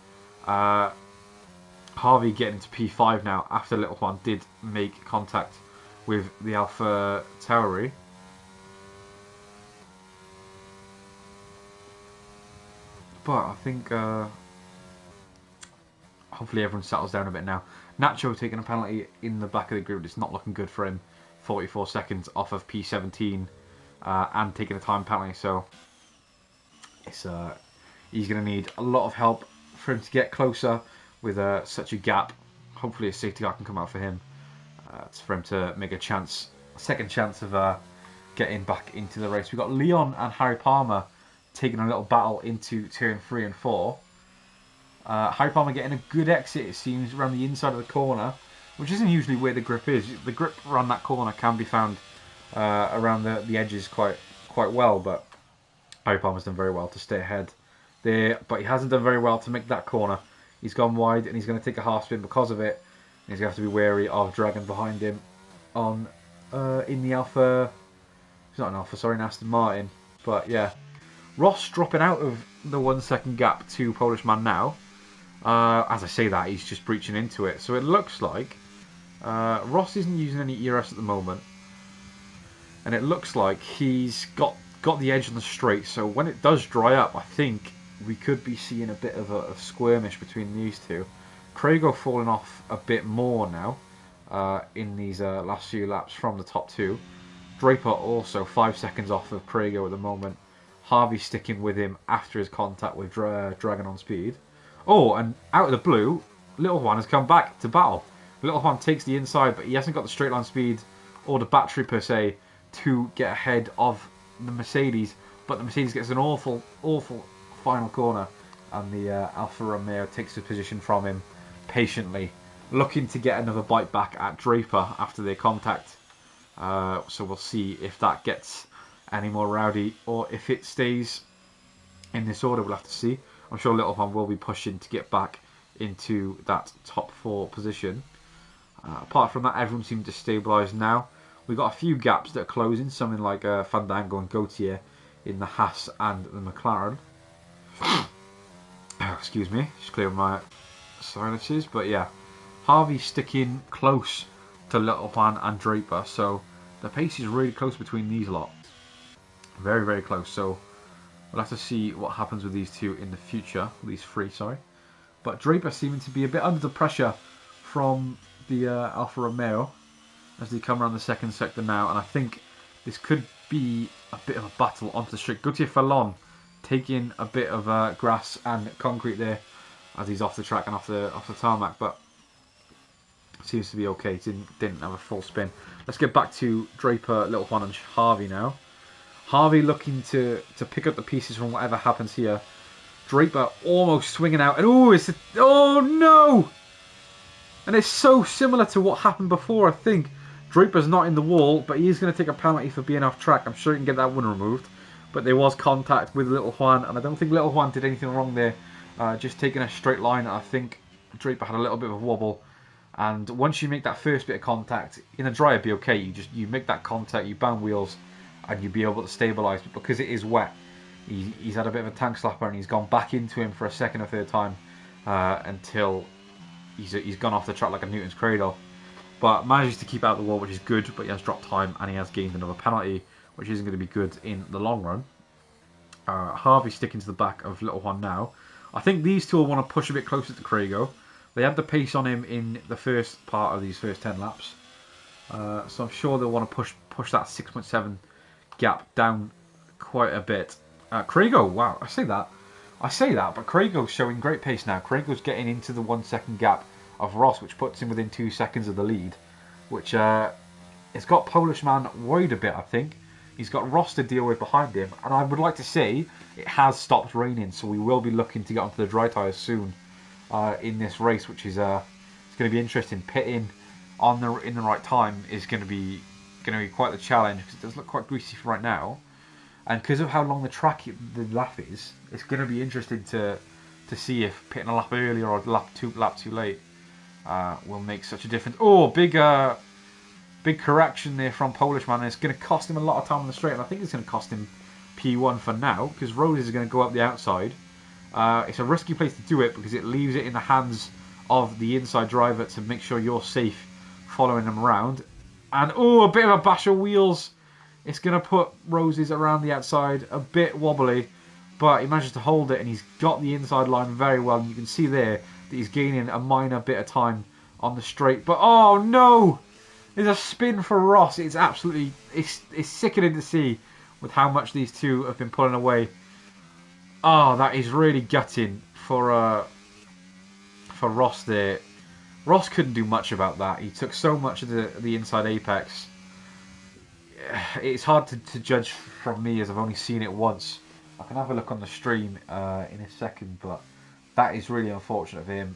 Speaker 1: Harvey getting to P5 now after Little Juan did make contact with the Alpha Tauri. But I think hopefully everyone settles down a bit now. Nacho taking a penalty in the back of the group. It's not looking good for him. 44 seconds off of P17 and taking a time penalty. So it's he's going to need a lot of help for him to get closer with such a gap. Hopefully a safety car can come out for him. For him to make a second chance of getting back into the race. We've got Leon and Harry Palmer taking a little battle into turn 3 and 4. Harry Palmer getting a good exit, it seems, around the inside of the corner, which isn't usually where the grip is. The grip around that corner can be found around the edges quite well, but Harry Palmer's done very well to stay ahead there, but he hasn't done very well to make that corner. He's gone wide and he's going to take a half spin because of it. He's going to have to be wary of Dragon behind him on in the Alpha. It's not an Alpha, sorry, an Aston Martin. But yeah, Ross dropping out of the 1 second gap to Polishman now. As I say that, he's just breaching into it. So it looks like Ross isn't using any ERS at the moment, and it looks like he's got the edge on the straight. So when it does dry up, I think we could be seeing a bit of a skirmish between these two. Craigo falling off a bit more now in these last few laps from the top two. Draper also 5 seconds off of Craigo at the moment. Harvey sticking with him after his contact with Dragon on speed. Oh, and out of the blue, Little Juan has come back to battle. Little Juan takes the inside, but he hasn't got the straight line speed or the battery per se to get ahead of the Mercedes. But the Mercedes gets an awful final corner, and the Alfa Romeo takes his position from him patiently, looking to get another bite back at Draper after their contact. So we'll see if that gets any more rowdy or if it stays in this order. We'll have to see. I'm sure Little Juan will be pushing to get back into that top 4 position. Apart from that, everyone seems to stabilise now. We've got a few gaps that are closing, something like Fandango and Gautier in the Haas and the McLaren. Excuse me, just clear my sinuses. But yeah, Harvey sticking close to Little Juan and Draper, so the pace is really close between these lot. Very, very close. So we'll have to see what happens with these two in the future. These three, sorry. But Draper seeming to be a bit under the pressure from the Alfa Romeo as they come around the second sector now, and I think this could be a bit of a battle onto the straight. Gautier Fallon taking a bit of grass and concrete there as he's off the track and off the tarmac, but seems to be okay. Didn't have a full spin. Let's get back to Draper, Little Juan and Harvey now. Harvey looking to pick up the pieces from whatever happens here. Draper almost swinging out, and oh no! And it's so similar to what happened before. I think Draper's not in the wall, but he is going to take a penalty for being off track. I'm sure he can get that one removed. But there was contact with Little Juan, and I don't think Little Juan did anything wrong there. Just taking a straight line, I think Draper had a little bit of a wobble. And once you make that first bit of contact, in a dry it'd be okay. You make that contact, you bang wheels, and you'd be able to stabilise. But because it is wet, he's had a bit of a tank slapper, and he's gone back into him for a second or third time until he's gone off the track like a Newton's cradle. But manages to keep out the wall, which is good. But he has dropped time, and he has gained another penalty, which isn't going to be good in the long run. Harvey sticking to the back of Little Juan now. I think these two will want to push a bit closer to Craigo. They had the pace on him in the first part of these first 10 laps. So I'm sure they'll want to push that 6.7 gap down quite a bit. Craigo, wow, I say that, but Craigo's showing great pace now. Craigo's getting into the 1 second gap of Ross, which puts him within 2 seconds of the lead, which it's got Polishman worried a bit, I think. He's got Ross to deal with behind him, and I would like to say it has stopped raining, so we will be looking to get onto the dry tyres soon in this race, which is it's going to be interesting. Pitting in the right time is going to be quite the challenge, because it does look quite greasy for right now, and because of how long the lap is, it's going to be interesting to see if pitting a lap earlier or a lap too late will make such a difference. Oh, big correction there from Polishman, and it's going to cost him a lot of time on the straight, and I think it's going to cost him P1 for now, because Rose is going to go up the outside. It's a risky place to do it, because it leaves it in the hands of the inside driver to make sure you're safe following him around. And a bit of a bash of wheels. It's going to put Roses around the outside, a bit wobbly, but he manages to hold it, and he's got the inside line very well, and you can see there that he's gaining a minor bit of time on the straight. But oh no! There's a spin for Ross. It's absolutely it's sickening to see with how much these two have been pulling away. Oh, that is really gutting for Ross there. Ross couldn't do much about that. He took so much of the inside apex. It's hard to judge from me, as I've only seen it once. I can have a look on the stream in a second, but that is really unfortunate for him.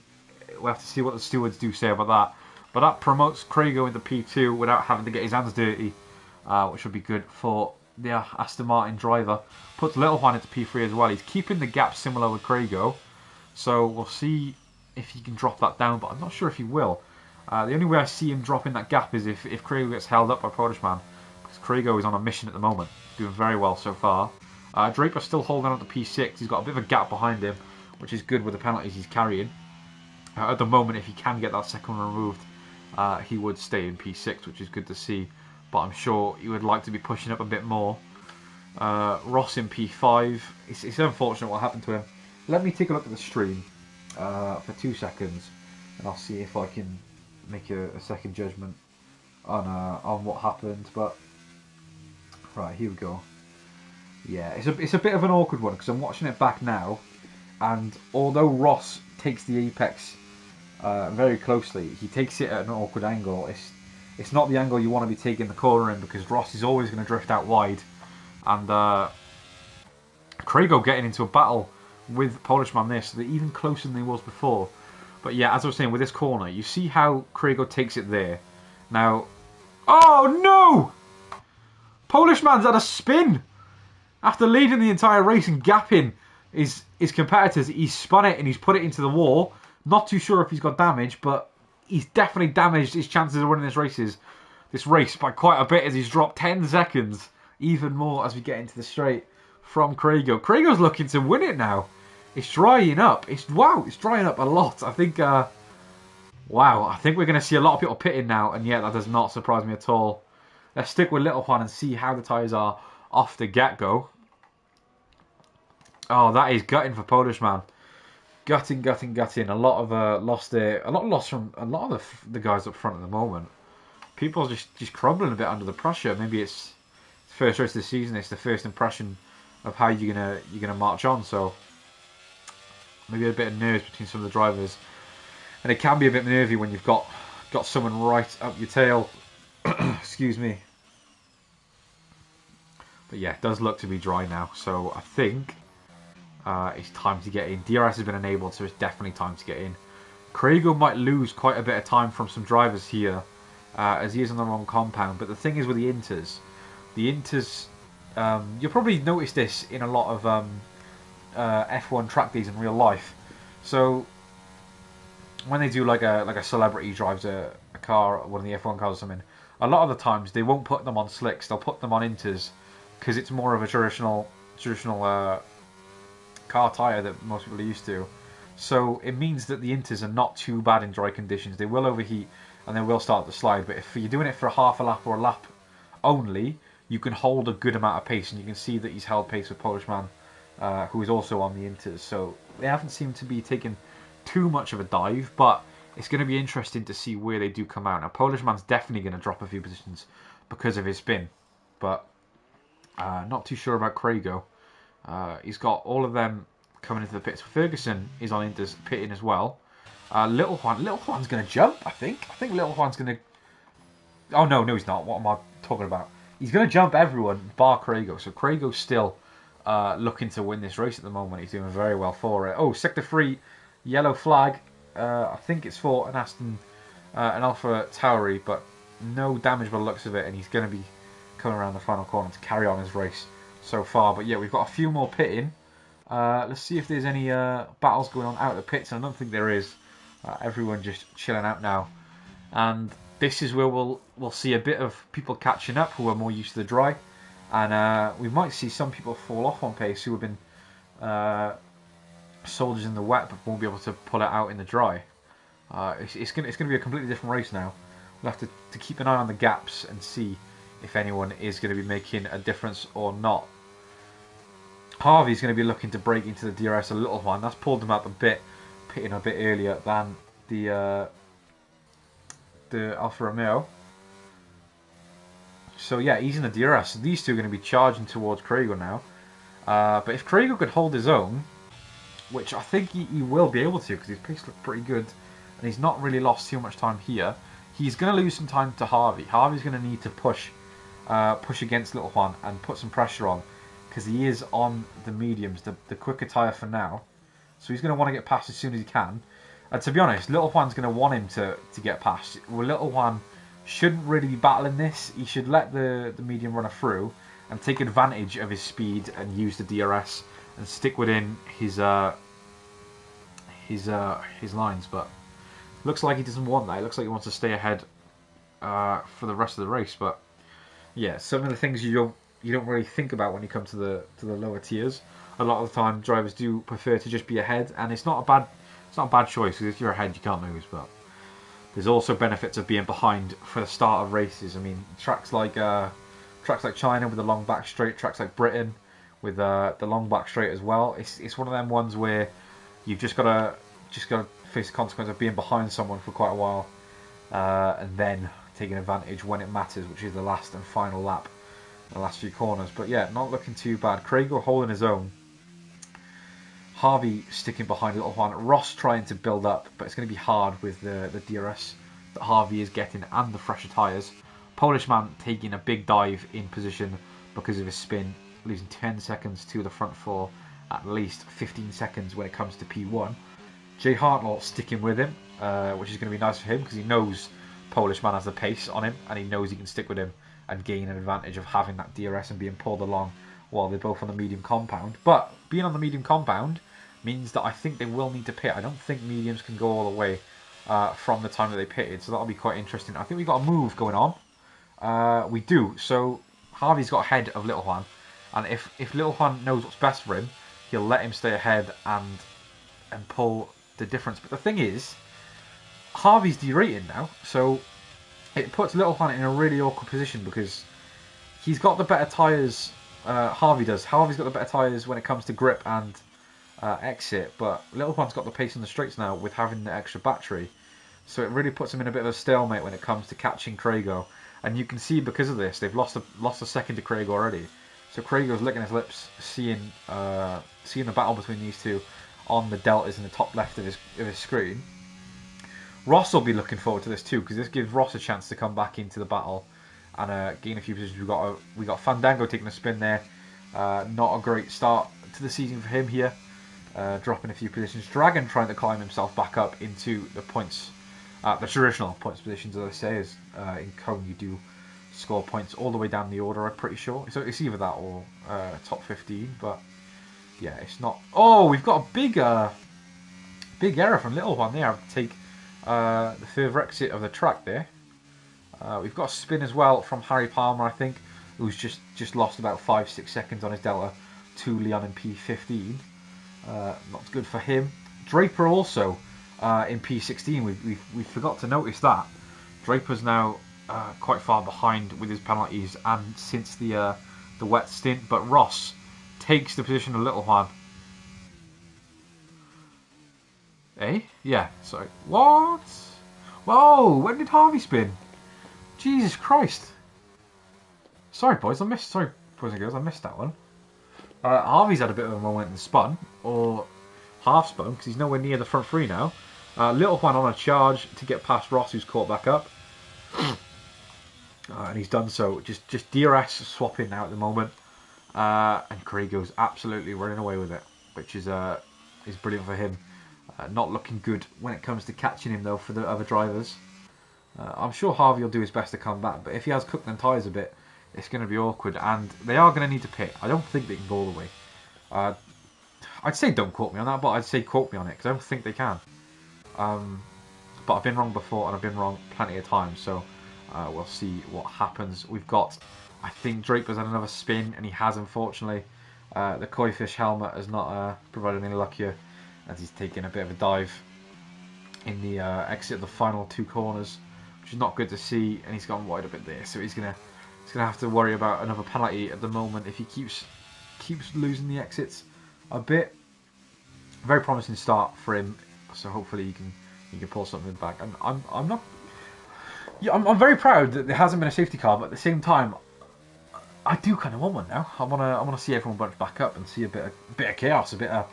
Speaker 1: We'll have to see what the stewards do say about that. But that promotes Craigo into P2 without having to get his hands dirty, which would be good for the Aston Martin driver. Puts Little Juan into P3 as well. He's keeping the gap similar with Craigo, so we'll see if he can drop that down, but I'm not sure if he will. The only way I see him dropping that gap is if Craigo gets held up by Polishman, because Craigo is on a mission at the moment, doing very well so far. Draper's still holding on to P6. He's got a bit of a gap behind him, which is good with the penalties he's carrying. At the moment, if he can get that second one removed, he would stay in P6, which is good to see, but I'm sure he would like to be pushing up a bit more. Ross in P5. It's unfortunate what happened to him. Let me take a look at the stream for 2 seconds, and I'll see if I can make a second judgment on what happened. But right, here we go. Yeah, it's a bit of an awkward one, because I'm watching it back now, and although Ross takes the apex very closely, he takes it at an awkward angle. It's not the angle you want to be taking the corner in, because Ross is always going to drift out wide, and Craigo getting into a battle with Polishman there, so they're even closer than he was before. But yeah, as I was saying, with this corner, you see how Craigo takes it there. Now, oh no! Polishman's had a spin! After leading the entire race and gapping his competitors, he's spun it and he's put it into the wall. Not too sure if he's got damage, but he's definitely damaged his chances of winning this race by quite a bit, as he's dropped 10 seconds, even more as we get into the straight from Craigo. Craigo's looking to win it now. It's drying up. It's drying up a lot. I think I think we're going to see a lot of people pitting now, and yeah, that does not surprise me at all. Let's stick with Little Juan and see how the tyres are off the get-go. Oh, that is gutting for Polishman. Gutting. A lot of loss there. A lot of loss from a lot of the guys up front at the moment. People are just crumbling a bit under the pressure. Maybe it's the first race of the season. It's the first impression of how you're gonna march on. So maybe a bit of nerves between some of the drivers, and it can be a bit nervy when you've got someone right up your tail. Excuse me. But yeah, it does look to be dry now. So I think It's time to get in. DRS has been enabled, so it's definitely time to get in. Craigo might lose quite a bit of time from some drivers here, as he is on the wrong compound. But the thing is with the Inters, you'll probably notice this in a lot of F1 track days in real life. So when they do like a celebrity drives a car, one of the F1 cars or something, a lot of the times they won't put them on slicks. They'll put them on Inters because it's more of a traditional car tyre that most people are used to. So it means that the Inters are not too bad in dry conditions. They will overheat and they will start to slide. But if you're doing it for half a lap or a lap only, you can hold a good amount of pace. And you can see that he's held pace with Polish man, who is also on the Inters. So they haven't seemed to be taking too much of a dive. But it's going to be interesting to see where they do come out. Now, Polish man's definitely going to drop a few positions because of his spin. But not too sure about Craigo. He's got all of them coming into the pits. Ferguson is on Inter's pitting as well. Little Juan's going to jump, I think. I think Little Juan's going to... Oh, no, he's not. What am I talking about? He's going to jump everyone, bar Craigo. So Craigo's still looking to win this race at the moment. He's doing very well for it. Oh, Sector 3, yellow flag. I think it's for an Alpha Tauri, but no damage by the looks of it. And he's going to be coming around the final corner to carry on his race so far. But yeah, we've got a few more pitting. Let's see if there's any battles going on out of the pits. And I don't think there is. Everyone just chilling out now. And this is where we'll see a bit of people catching up who are more used to the dry. And we might see some people fall off on pace who have been soldiers in the wet but won't be able to pull it out in the dry. It's going to be a completely different race now. We'll have to keep an eye on the gaps and see if anyone is going to be making a difference or not. Harvey's going to be looking to break into the DRS a little one. That's pulled him out the bit, pitting a bit earlier than the Alfa Romeo. So yeah, he's in the DRS. These two are going to be charging towards Craigo now. But if Craigo could hold his own, which I think he will be able to because his pace looks pretty good and he's not really lost too much time here, he's going to lose some time to Harvey. Harvey's going to need to push against Little Juan and put some pressure on because he is on the mediums, the quicker tyre for now. So he's going to want to get past as soon as he can. And to be honest, Little Juan's going to want him to get past. Well, Little Juan shouldn't really be battling this. He should let the medium runner through and take advantage of his speed and use the DRS and stick within his lines. But looks like he doesn't want that. It looks like he wants to stay ahead for the rest of the race. But yeah, some of the things you don't really think about when you come to the lower tiers. A lot of the time, drivers do prefer to just be ahead, and it's not a bad choice because if you're ahead, you can't lose. But there's also benefits of being behind for the start of races. I mean, tracks like China with the long back straight, tracks like Britain with the long back straight as well. It's one of them ones where you've just got to face the consequence of being behind someone for quite a while, and then taking advantage when it matters, which is the last and final lap, the last few corners. But yeah, not looking too bad. Craigo holding his own. Harvey sticking behind Little Juan. Ross trying to build up, but it's going to be hard with the DRS that Harvey is getting and the fresher tyres. Polish man taking a big dive in position because of his spin, losing 10 seconds to the front four, at least 15 seconds when it comes to P1. Jay Hartnell sticking with him, which is going to be nice for him because he knows Polish man has the pace on him and he knows he can stick with him and gain an advantage of having that DRS and being pulled along while they're both on the medium compound. But being on the medium compound means that I think they will need to pit. I don't think mediums can go all the way from the time that they pitted, so that'll be quite interesting. I think we've got a move going on. We do. So Harvey's got ahead of Little Juan, and if Little Juan knows what's best for him, he'll let him stay ahead and pull the difference. But the thing is, Harvey's derating now, so it puts Little Juan in a really awkward position because he's got the better tyres. Harvey does. Harvey's got the better tyres when it comes to grip and exit, but Little Juan's got the pace in the straights now with having the extra battery, so it really puts him in a bit of a stalemate when it comes to catching Craigo. And you can see because of this, they've lost a second to Craigo already. So Craigo's licking his lips, seeing the battle between these two on the deltas in the top left of his screen. Ross will be looking forward to this too because this gives Ross a chance to come back into the battle and gain a few positions. We got Fandango taking a spin there. Not a great start to the season for him here. dropping a few positions. Dragon trying to climb himself back up into the points, the traditional points positions, as I say, is in Cone you do score points all the way down the order, I'm pretty sure. So it's either that or top 15, but yeah, it's not. Oh, we've got a big error from Little One there. I have to take the further exit of the track there. We've got a spin as well from Harry Palmer, I think, who's just lost about 5-6 seconds on his Delta to Leon in P15. Not good for him. Draper also in P16. We forgot to notice that. Draper's now quite far behind with his penalties and since the wet stint, but Ross takes the position of Little Juan. Eh? Yeah, sorry. What? Whoa, when did Harvey spin? Jesus Christ. Sorry boys, sorry boys and girls, I missed that one. Harvey's had a bit of a moment and spun, or half spun, because he's nowhere near the front three now. Little Juan on a charge to get past Ross, who's caught back up. And he's done so. Just DRS swapping now at the moment. And Craig goes absolutely running away with it, which is brilliant for him. Not looking good when it comes to catching him, though, for the other drivers. I'm sure Harvey will do his best to come back, but if he has cooked them tyres a bit, it's going to be awkward, and they are going to need to pit. I don't think they can go all the way. I'd say don't quote me on that, but I'd say quote me on it, because I don't think they can. But I've been wrong before, and I've been wrong plenty of times, so we'll see what happens. We've got, I think Draper's had another spin, and he has, unfortunately. The koi fish helmet has not provided any luck here, as he's taking a bit of a dive in the exit of the final two corners, which is not good to see, and he's gone wide a bit there, so he's gonna have to worry about another penalty at the moment if he keeps losing the exits a bit. Very promising start for him, so hopefully he can pull something back. And I'm very proud that there hasn't been a safety car, but at the same time, I do kind of want one now. I want to see everyone bunch back up and see a bit of chaos, a bit of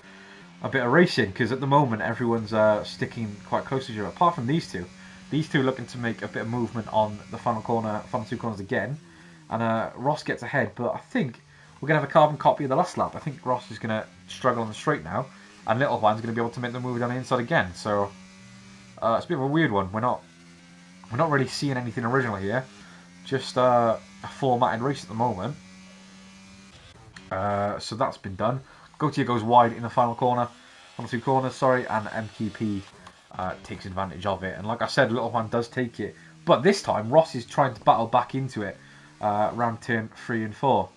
Speaker 1: racing, because at the moment everyone's sticking quite close to each other. Apart from these two looking to make a bit of movement on the final two corners again. And Ross gets ahead, but I think we're going to have a carbon copy of the last lap. I think Ross is going to struggle on the straight now, and Little Juan's going to be able to make the move down the inside again. So it's a bit of a weird one. We're not really seeing anything original here, just a formatted race at the moment. So that's been done. Gautier goes wide in the final corner, on the two corners, sorry, and MQP takes advantage of it. And like I said, Little Juan does take it, but this time Ross is trying to battle back into it. Around turn 3 and 4,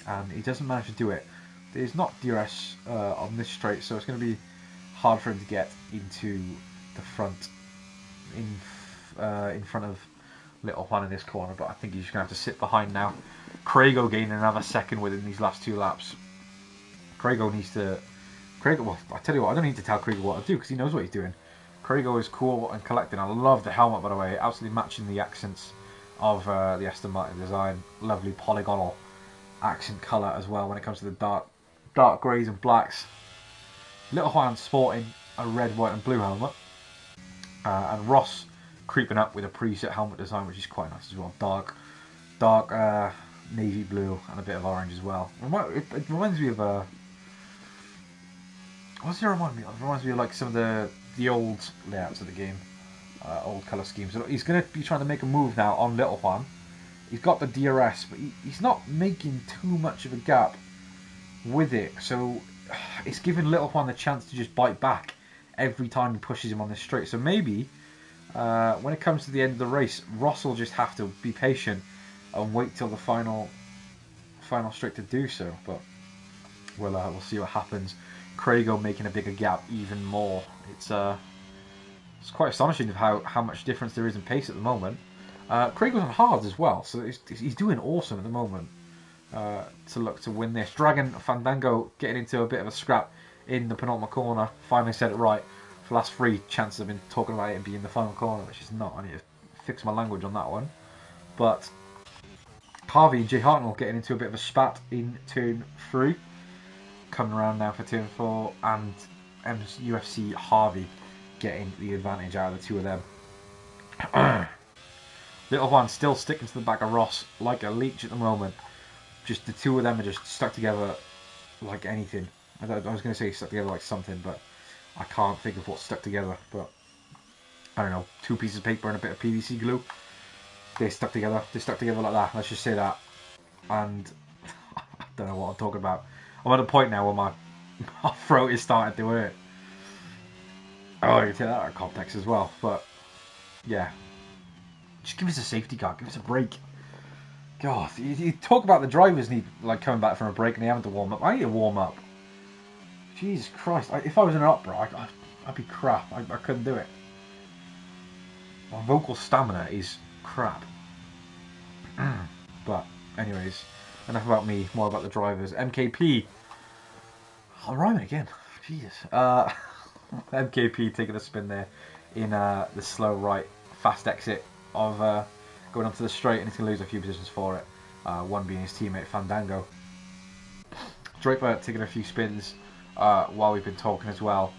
Speaker 1: and he doesn't manage to do it. There's not DRS on this straight, so it's going to be hard for him to get into the front in front of Little Juan in this corner, but I think he's just going to have to sit behind now. Craigo gaining another second within these last two laps. Well, I tell you what, I don't need to tell Craigo what to do, because he knows what he's doing. Craigo is cool and collecting. I love the helmet, by the way, absolutely matching the accents of the Aston Martin design. Lovely polygonal accent colour as well when it comes to the dark greys and blacks. Little Juan sporting a red, white and blue helmet, and Ross creeping up with a preset helmet design, which is quite nice as well. Dark navy blue and a bit of orange as well. It reminds me of what does it remind me of? It reminds me of like some of the old layouts of the game. Old colour schemes. So he's going to be trying to make a move now on Little Juan. He's got the DRS, but he's not making too much of a gap with it. So it's giving Little Juan the chance to just bite back every time he pushes him on this straight. So maybe when it comes to the end of the race, Ross will just have to be patient and wait till the final straight to do so. But we'll see what happens. Craigo making a bigger gap even more. It's quite astonishing of how much difference there is in pace at the moment. Craig was on hards as well, so he's doing awesome at the moment to look to win this. Dragon Fandango getting into a bit of a scrap in the penultimate corner. Finally said it right. For the last 3 chances I've been talking about it being the final corner, which is not. I need to fix my language on that one. But Harvey and Jay Hartnell getting into a bit of a spat in turn 3. Coming around now for turn 4, and UFC Harvey getting the advantage out of the two of them. Little Juan still sticking to the back of Ross like a leech at the moment. Just the two of them are just stuck together like anything. I was going to say stuck together like something, but I can't think of what's stuck together. But I don't know, 2 pieces of paper and a bit of PVC glue. They stuck together. They stuck together like that. Let's just say that. And I don't know what I'm talking about. I'm at a point now where my throat is starting to hurt. Oh, you can take that out of context as well. But yeah, just give us a safety car. Give us a break. God, you talk about the drivers need like coming back from a break and they having to warm up. I need to warm up. Jesus Christ! If I was in an opera, I'd be crap. I couldn't do it. My vocal stamina is crap. But anyways, enough about me. More about the drivers. MKP. I'm rhyming again. Jesus. MKP taking a spin there in the slow right fast exit of going onto the straight, and he's going to lose a few positions for it. One being his teammate Fandango. Draper taking a few spins while we've been talking as well.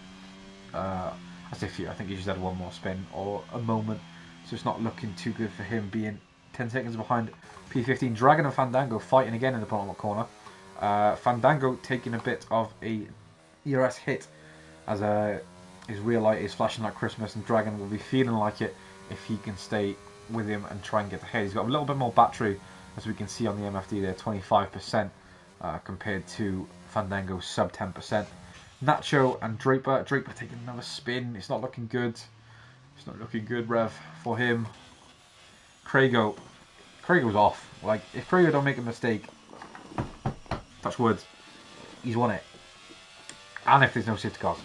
Speaker 1: I say a few. I think he just had one more spin or a moment, so it's not looking too good for him, being 10 seconds behind P15. Dragon and Fandango fighting again in the bottom corner. Fandango taking a bit of a ERS hit as his rear light is flashing like Christmas, and Dragon will be feeling like it if he can stay with him and try and get ahead. He's got a little bit more battery, as we can see on the MFD there, 25% compared to Fandango's sub 10%. Nacho and Draper. Draper taking another spin. It's not looking good. It's not looking good, Rev, for him. Craigo. Craigo's off. Like, if Craigo don't make a mistake, touch wood, he's won it. And if there's no safety cars,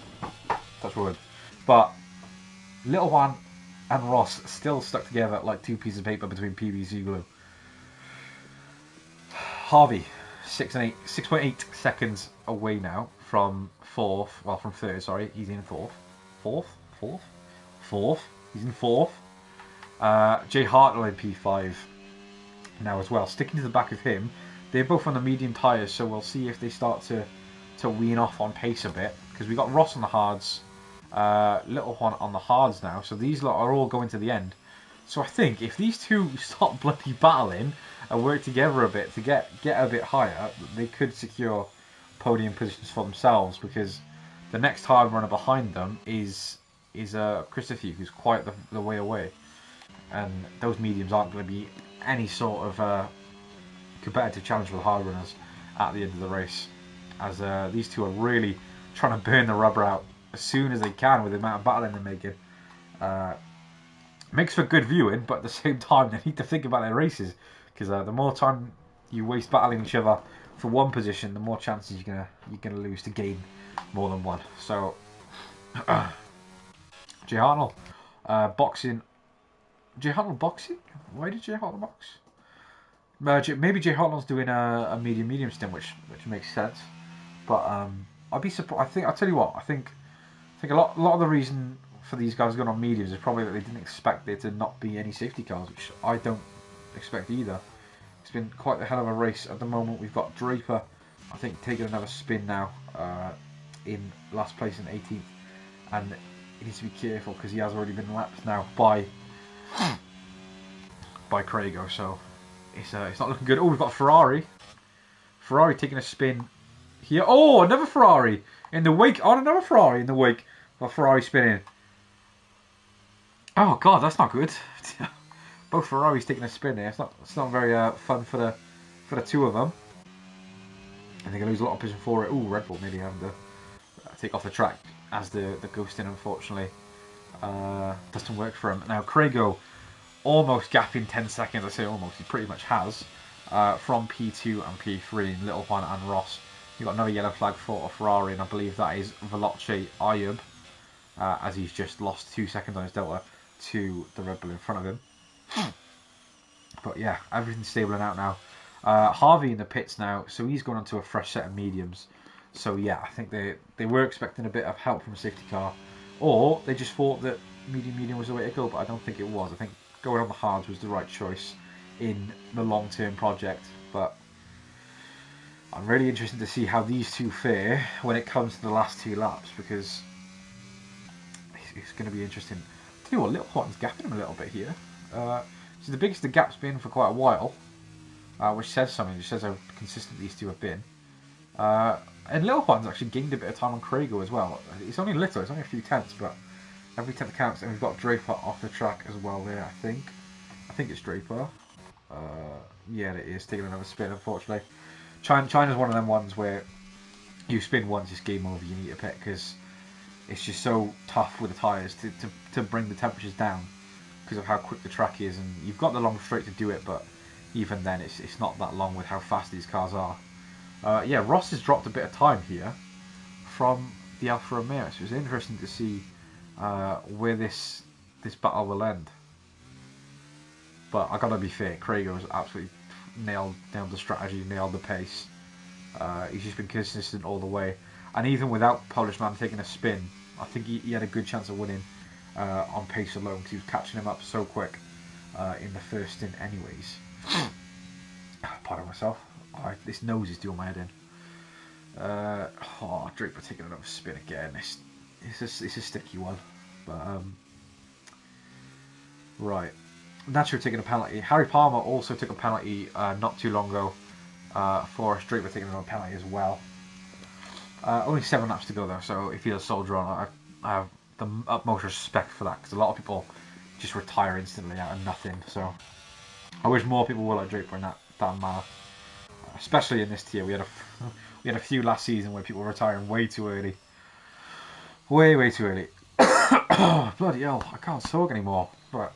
Speaker 1: touch wood. But Little Juan and Ross still stuck together like 2 pieces of paper between PVC glue. Harvey, 6.8 seconds away now from from third, sorry. He's in fourth. He's in fourth. Jay Hartnell in P5 now as well. Sticking to the back of him. They're both on the medium tyres, so we'll see if they start to wean off on pace a bit. Because we got Ross on the hards, Little Juan on the hards now, so these lot are all going to the end. So I think if these two stop bloody battling and work together a bit to get a bit higher, they could secure podium positions for themselves, because the next hard runner behind them is Christopher, who's quite the way away, and those mediums aren't going to be any sort of competitive challenge for the hard runners at the end of the race, as these two are really trying to burn the rubber out as soon as they can with the amount of battling they're making. Makes for good viewing, but at the same time they need to think about their races, because the more time you waste battling each other for one position, the more chances you're gonna lose to gain more than one. So Jay Hartnell boxing. Jay Hartnell boxing? Why did Jay Hartnell box? Maybe Jay Hartnell's doing a medium stint, which makes sense. But I'd be surprised. I'll tell you what. I think a lot of the reason for these guys going on mediums is probably that they didn't expect there to not be any safety cars, which I don't expect either. It's been quite a hell of a race at the moment. We've got Draper, I think, taking another spin now in last place in 18th, and he needs to be careful because he has already been lapped now by Craigo, so it's not looking good. Oh, we've got Ferrari taking a spin here. Oh, another Ferrari in the wake. Oh, another Ferrari in the wake. Got Ferrari spinning. Oh God, that's not good. Both Ferraris taking a spin there. It's not very fun for the two of them. And they're gonna lose a lot of position for it. Oh, Red Bull maybe having to take off the track as the ghosting, unfortunately, doesn't work for him. Now Craigo almost gapping 10 seconds. I say almost. He pretty much has from P2 and P3. And Little Juan and Ross. You've got another yellow flag for a Ferrari, and I believe that is Veloce Ayub, as he's just lost 2 seconds on his delta to the Red Bull in front of him. But yeah, everything's stabling out now. Harvey in the pits now, so he's gone onto a fresh set of mediums. So yeah, I think they were expecting a bit of help from a safety car, or they just thought that medium was the way to go, but I don't think it was. I think going on the hards was the right choice in the long-term project. But I'm really interested to see how these two fare when it comes to the last 2 laps, because it's going to be interesting. Tell you what, Little Juan's gapping him a little bit here. So the biggest the gap's been for quite a while, which says something. It says how consistent these two have been. And Little Juan's actually gained a bit of time on Craigo as well. It's only little, it's only a few tenths, but every tenth counts. And we've got Draper off the track as well there, I think. I think it's Draper. Yeah, it is. Taking another spin, unfortunately. China's one of them ones where you spin once, it's game over, you need to pit, because it's just so tough with the tyres to bring the temperatures down because of how quick the track is. And you've got the long straight to do it, but even then, it's not that long with how fast these cars are. Yeah, Ross has dropped a bit of time here from the Alfa Romeo, so it's interesting to see where this battle will end. But I gotta be fair, Craigo's absolutely nailed the strategy, nailed the pace. He's just been consistent all the way, and even without Polish Man taking a spin, I think he had a good chance of winning on pace alone, because he was catching him up so quick in the first stint anyways. Pardon myself. This nose is doing my head in. Draper taking another spin again. It's a sticky one. But right. Nacho taking a penalty. Harry Palmer also took a penalty not too long ago for us. Draper taking another penalty as well. Only 7 laps to go though, so if he does soldier on, I have the utmost respect for that, because a lot of people just retire instantly out of nothing. So I wish more people were like Draper in that manner. Especially in this tier, we had a few last season where people were retiring way too early, way too early. Bloody hell, I can't talk anymore. But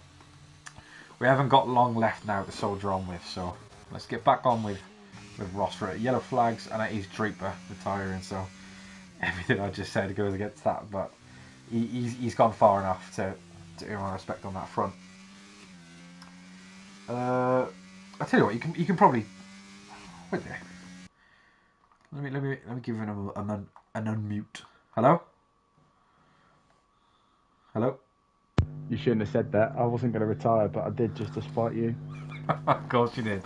Speaker 1: we haven't got long left now to soldier on with, so let's get back on with Ross for it. Yellow flags, and it is Draper retiring, so everything I just said goes against that. But he's gone far enough to earn my respect on that front. I tell you what, you can probably. Wait there. Let me give him an unmute. Hello? Hello?
Speaker 2: You shouldn't have said that. I wasn't going to retire, but I did just to spite you.
Speaker 1: Of course you did.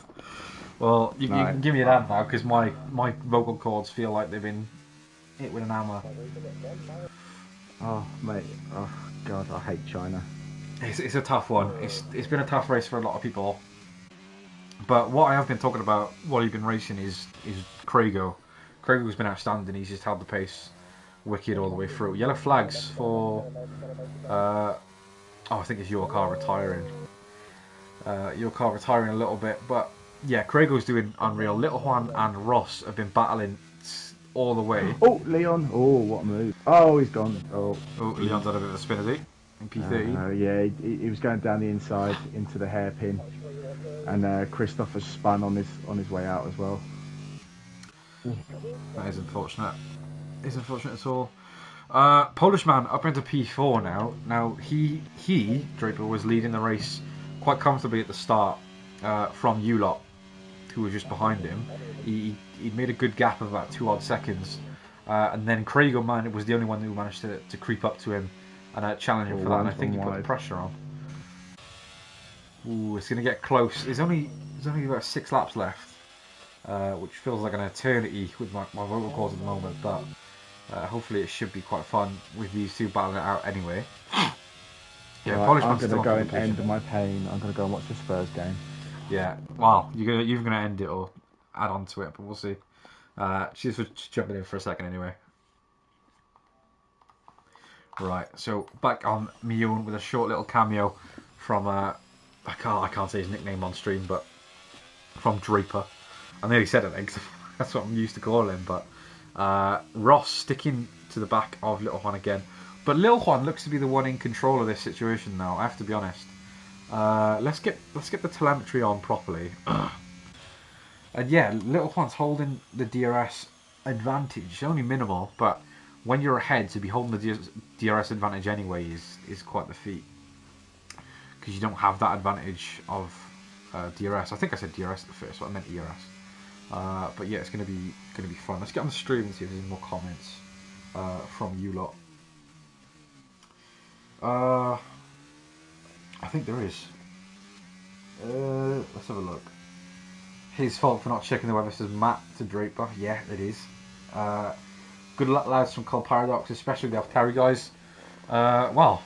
Speaker 1: Well, you can give me an hand now, because my vocal cords feel like they've been hit with an hammer.
Speaker 2: Oh, mate. Oh, God, I hate China.
Speaker 1: It's a tough one. It's been a tough race for a lot of people. But what I have been talking about while you've been racing is Craigo. Craigo's been outstanding. He's just held the pace wicked all the way through. Yellow flags for... I think it's your car retiring. Your car retiring a little bit. But yeah, Craigo's doing unreal. Little Juan and Ross have been battling all the way.
Speaker 2: Oh, Leon. Oh, what a move. Oh, he's gone. Oh,
Speaker 1: Leon's had a bit of a spin, has he? In P30.
Speaker 2: Yeah, he was going down the inside into the hairpin. And Christopher spun on his way out as well.
Speaker 1: That is unfortunate. It's unfortunate at all. Polish Man up into P4 now. Now he Draper was leading the race quite comfortably at the start from U-Lot, who was just behind him. He made a good gap of about 2 odd seconds, and then Craigo Man was the only one who managed to creep up to him and challenge him for that. And I think he put the pressure on. Ooh, it's going to get close. There's only about 6 laps left, which feels like an eternity with my vocal cords at the moment, but hopefully it should be quite fun with these two battling it out anyway. Yeah,
Speaker 2: right, I'm going to go and end my pain. I'm going to go and watch the Spurs game.
Speaker 1: Yeah, well, you're going to end it or add on to it, but we'll see. Cheers for jumping in for a second anyway. Right, so back on Mion with a short little cameo from... I can't say his nickname on stream, but from Draper. I nearly said it then, because that's what I'm used to calling him. But Ross sticking to the back of Little Juan again. But Little Juan looks to be the one in control of this situation now, I have to be honest. Let's get the telemetry on properly. And yeah, Little Juan's holding the DRS advantage, only minimal, but when you're ahead, to be holding the DRS advantage anyway is quite the feat. Because you don't have that advantage of DRS. I think I said DRS at the first, but I meant ERS. But yeah, it's gonna be fun. Let's get on the stream and see if there's any more comments from you lot. I think there is. Let's have a look. His fault for not checking the weather, says Matt to Draper. Yeah, it is. Good luck, lads, from Cold Paradox, especially the Altari guys. Well,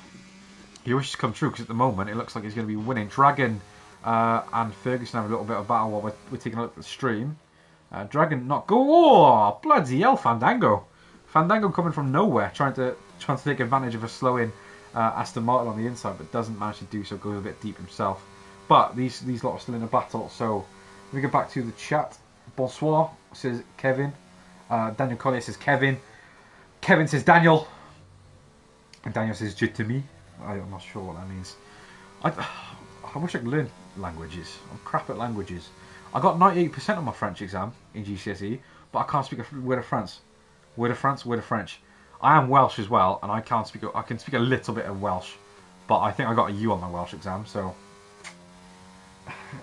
Speaker 1: your wish to come true, because at the moment it looks like he's going to be winning. Dragon and Ferguson have a little bit of battle while we're taking a look at the stream. Dragon not go. Oh, bloody hell, Fandango! Fandango coming from nowhere, trying to take advantage of a slow-in Aston Martin on the inside, but doesn't manage to do so. Goes a bit deep himself. But these lot are still in a battle. So let me go back to the chat. Bonsoir says Kevin. Daniel Collier says Kevin. Kevin says Daniel. And Daniel says "je to me." I'm not sure what that means. I wish I could learn languages. I'm crap at languages. I got 98% on my French exam in GCSE, but I can't speak a word of France. Word of France, word of French. I am Welsh as well, and I can speak a little bit of Welsh, but I think I got a U on my Welsh exam, so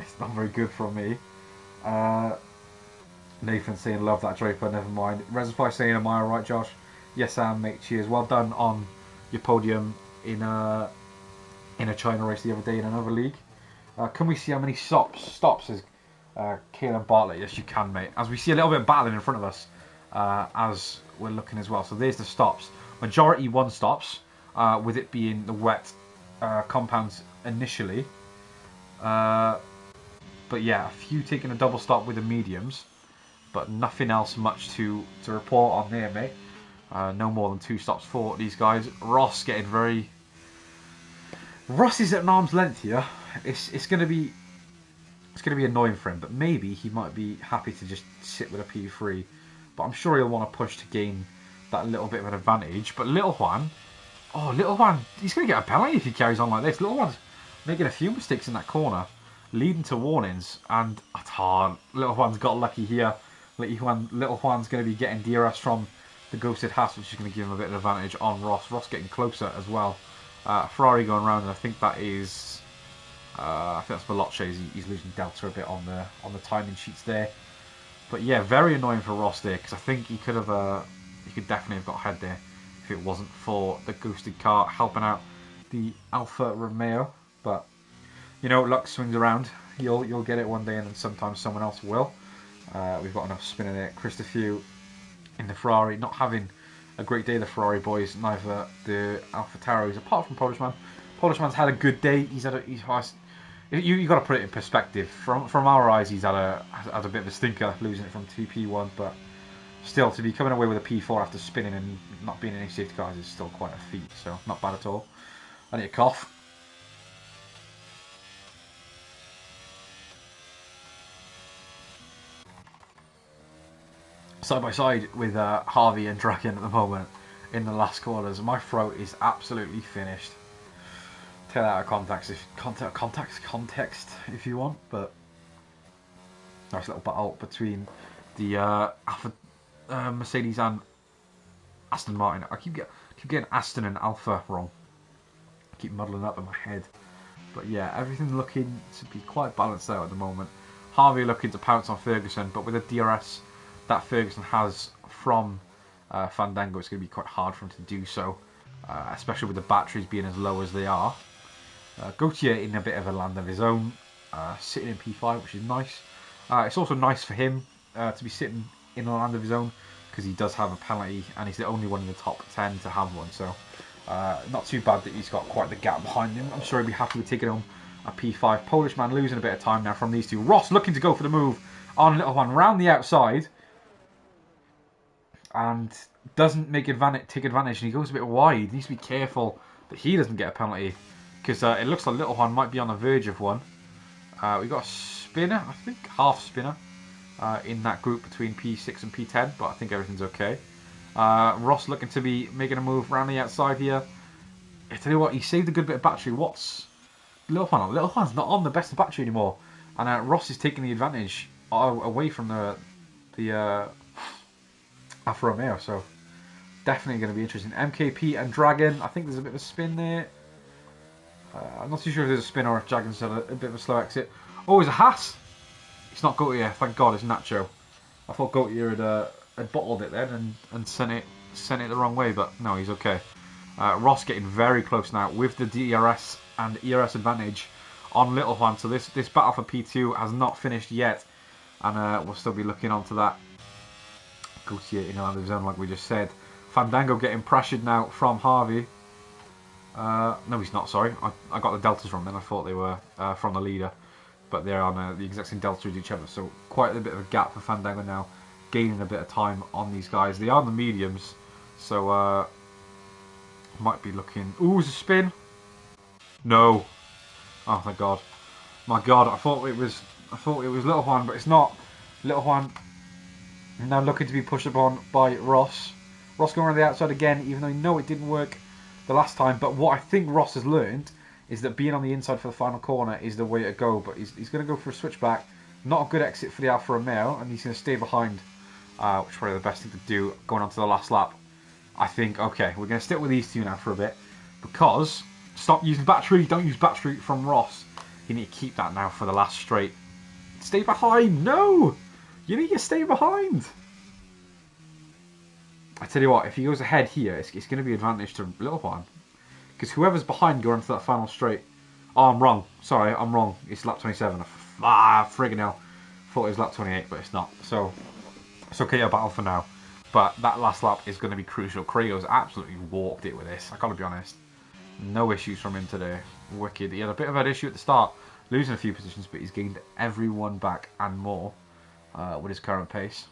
Speaker 1: it's not very good for me. Nathan saying love that Draper, never mind. Reservoir saying am I alright, Josh? Yes, I am, mate. Cheers. Well done on your podium in a China race the other day in another league. Can we see how many stops as Caelan Bartlett? Yes, you can, mate. As we see a little bit of battling in front of us as we're looking as well. So there's the stops. Majority 1 stops, with it being the wet compounds initially. But yeah, a few taking a double stop with the mediums, but nothing else much to report on there, mate. No more than 2 stops for these guys. Ross getting very... Ross is at an arm's length here. It's going to be annoying for him, but maybe he might be happy to just sit with a P3. But I'm sure he'll want to push to gain that little bit of an advantage. But Little Juan, he's going to get a penalty if he carries on like this. Little Juan's making a few mistakes in that corner, leading to warnings. And Little Juan's got lucky here. Little Juan's going to be getting DRS from the Ghosted Haas, which is going to give him a bit of advantage on Ross. Ross getting closer as well. Ferrari going round, and I think that is... I think that's Veloce. He's losing delta a bit on the timing sheets there. But yeah, very annoying for Ross there, because I think he could definitely have got ahead there if it wasn't for the ghosted car helping out the Alfa Romeo. But you know, luck swings around. You'll get it one day, and then sometimes someone else will. We've got enough spinning there. Christopher in the Ferrari, not having a great day. The Ferrari boys, neither the Alfa Tauros, apart from Polishman. Polishman's had a good day. You got to put it in perspective. From our eyes, he's had a bit of a stinker, losing it from 2P1, but still, to be coming away with a P4 after spinning and not being in any safety cars is still quite a feat, so not bad at all. I need a cough. Side by side with Harvey and Draken at the moment in the last quarters. My throat is absolutely finished. Take that out of context if you want, but nice little battle between the Mercedes and Aston Martin. I keep getting Aston and Alpha wrong. I keep muddling up in my head, but yeah, everything looking to be quite balanced out at the moment. Harvey looking to pounce on Ferguson, but with the DRS that Ferguson has from Fandango, it's going to be quite hard for him to do so, especially with the batteries being as low as they are. Gautier in a bit of a land of his own, sitting in P5, which is nice. It's also nice for him to be sitting in a land of his own, because he does have a penalty, and he's the only one in the top 10 to have one, so not too bad that he's got quite the gap behind him. I'm sure he'll be happy with taking home a P5. Polish man losing a bit of time now from these two. Ross looking to go for the move on Little One round the outside, and doesn't take advantage, and he goes a bit wide. He needs to be careful that he doesn't get a penalty, because it looks like Little Juan might be on the verge of one. We've got a spinner, I think, half spinner in that group between P6 and P10, but I think everything's okay. Ross looking to be making a move around the outside here. I tell you what, he saved a good bit of battery. What's Little Juan on? Little Juan's not on the best of battery anymore, and Ross is taking the advantage away from the Alfa Romeo, so definitely going to be interesting. MKP and Dragon, I think there's a bit of a spin there. I'm not too sure if there's a spin or if Dragon's had a bit of a slow exit. Oh, it's a Haas! It's not Gautier, thank God, it's Nacho. I thought Gautier had bottled it then and sent it the wrong way, but no, he's okay. Ross getting very close now with the DRS and ERS advantage on Little Juan, so this battle for P2 has not finished yet, and we'll still be looking onto that. Gautier in the land of his own, like we just said. Fandango getting pressured now from Harvey. No, he's not, sorry. I got the deltas wrong then. I thought they were from the leader. but they're on the exact same delta as each other. So quite a bit of a gap for Fandango now, gaining a bit of time on these guys. They are the mediums, so might be looking. Ooh, it's a spin. No. Oh my god. My god, I thought it was Little Juan, but it's not. Little Juan now looking to be pushed upon by Ross. Ross going around the outside again, even though you know it didn't work the last time. But what I think Ross has learned is that being on the inside for the final corner is the way to go. But he's going to go for a switchback. Not a good exit for the Alfa Romeo, and he's going to stay behind, which is probably the best thing to do going on to the last lap. I think, okay, we're going to stick with these two now for a bit, because stop using battery, don't use battery from Ross. You need to keep that now for the last straight. Stay behind, no! You need to stay behind. I tell you what, if he goes ahead here, it's going to be advantage to Little Juan. Because whoever's behind going into that final straight... Oh, I'm wrong. Sorry, I'm wrong. It's lap 27. Friggin' hell. Thought it was lap 28, but it's not. So, it's okay to battle for now. But that last lap is going to be crucial. Crago's absolutely walked it with this. I gotta be honest. No issues from him today. Wicked. He had a bit of an issue at the start, losing a few positions, but he's gained everyone back and more with his current pace.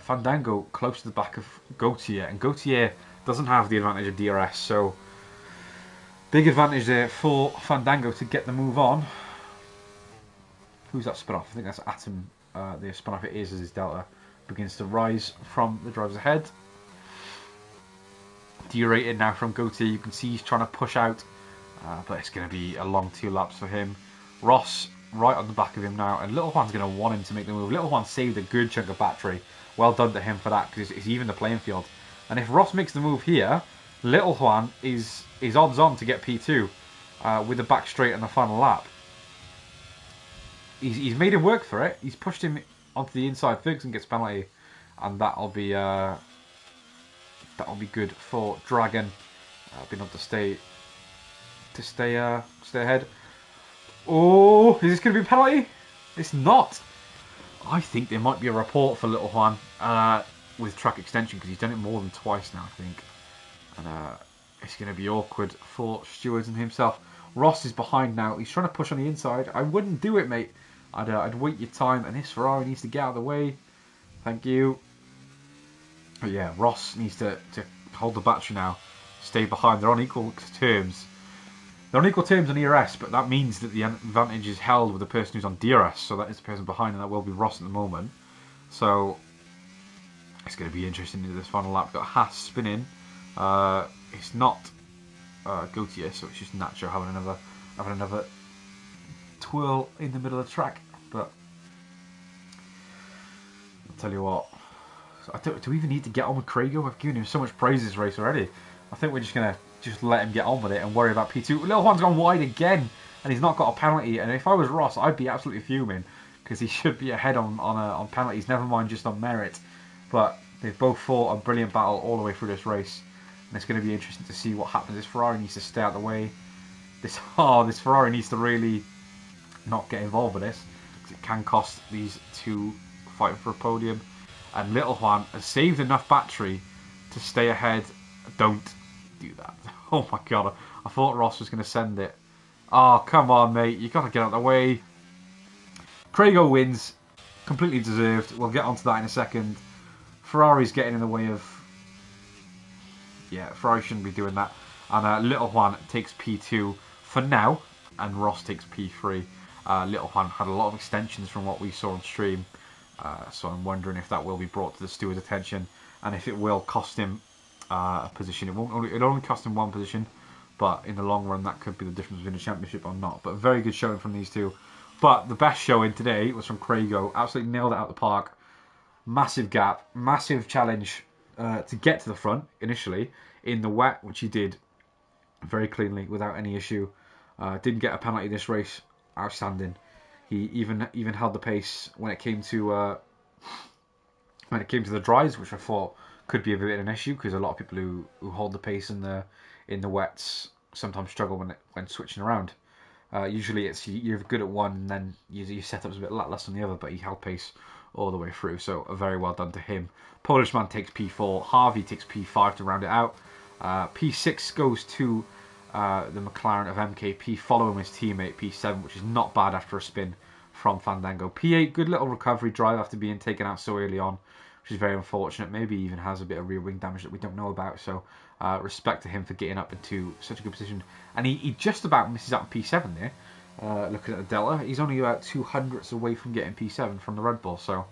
Speaker 1: Fandango close to the back of Gautier, and Gautier doesn't have the advantage of DRS, so big advantage there for Fandango to get the move on. Who's that spin off? I think that's Atom. The spin off it is as his delta begins to rise from the drivers ahead. Derated now from Gautier. You can see he's trying to push out, but it's going to be a long 2 laps for him. Ross right on the back of him now, and Little Juan's going to want him to make the move. Little Juan saved a good chunk of battery. Well done to him for that, because it's even the playing field. And if Ross makes the move here, Little Juan is odds on to get P2 with the back straight on the final lap. He's made him work for it. He's pushed him onto the inside. Ferguson gets penalty, and that'll be good for Dragon. Being able to stay ahead. Oh, is this going to be a penalty? It's not. I think there might be a report for Little Juan with track extension, because he's done it more than twice now, I think. And it's going to be awkward for Stewards and himself. Ross is behind now. He's trying to push on the inside. I wouldn't do it, mate. I'd wait your time, and this Ferrari needs to get out of the way. Thank you. But yeah, Ross needs to hold the battery now. Stay behind. They're on equal terms. They're on equal terms on ERS, but that means that the advantage is held with the person who's on DRS. So that is the person behind, and that will be Ross at the moment. So it's going to be interesting in this final lap. We've got Haas spinning. It's not Gautier, so it's just Nacho having another twirl in the middle of the track. But I'll tell you what, do we even need to get on with Crago? I've given him so much praise this race already. I think we're just going to let him get on with it and worry about P2. Little Juan's gone wide again, and he's not got a penalty. And if I was Ross, I'd be absolutely fuming, because he should be ahead on penalties, never mind just on merit. But they've both fought a brilliant battle all the way through this race, and it's going to be interesting to see what happens. This Ferrari needs to stay out of the way. This Ferrari needs to really not get involved with this, because it can cost these two fighting for a podium. And Little Juan has saved enough battery to stay ahead. Don't do that. Oh my god, I thought Ross was going to send it. Oh, come on, mate. You've got to get out of the way. Crago wins. Completely deserved. We'll get onto that in a second. Ferrari's getting in the way of... Yeah, Ferrari shouldn't be doing that. And Little Juan takes P2 for now, and Ross takes P3. Little Juan had a lot of extensions from what we saw on stream, so I'm wondering if that will be brought to the steward's attention, and if it will cost him a position. It'll only cost him one position, but in the long run that could be the difference between a championship or not. But a very good showing from these two. But the best showing today was from Crago. Absolutely nailed it out the park. Massive gap, massive challenge to get to the front initially in the wet, which he did very cleanly without any issue. Didn't get a penalty this race. Outstanding. He even held the pace when it came to the dries, which I thought could be a bit of an issue, because a lot of people who hold the pace in the wets sometimes struggle when switching around. Usually it's you're good at one, and then your setup's a bit lacklustre on the other, but he held pace all the way through, so very well done to him. Polishman takes P4, Harvey takes P5 to round it out. P6 goes to the McLaren of MKP following his teammate P7, which is not bad after a spin from Fandango. P8, good little recovery drive after being taken out so early on, which is very unfortunate. Maybe he even has a bit of rear wing damage that we don't know about, so respect to him for getting up into such a good position. And he just about misses out on P7 there. Looking at the Delta, he's only about 200ths away from getting P7 from the Red Bull, so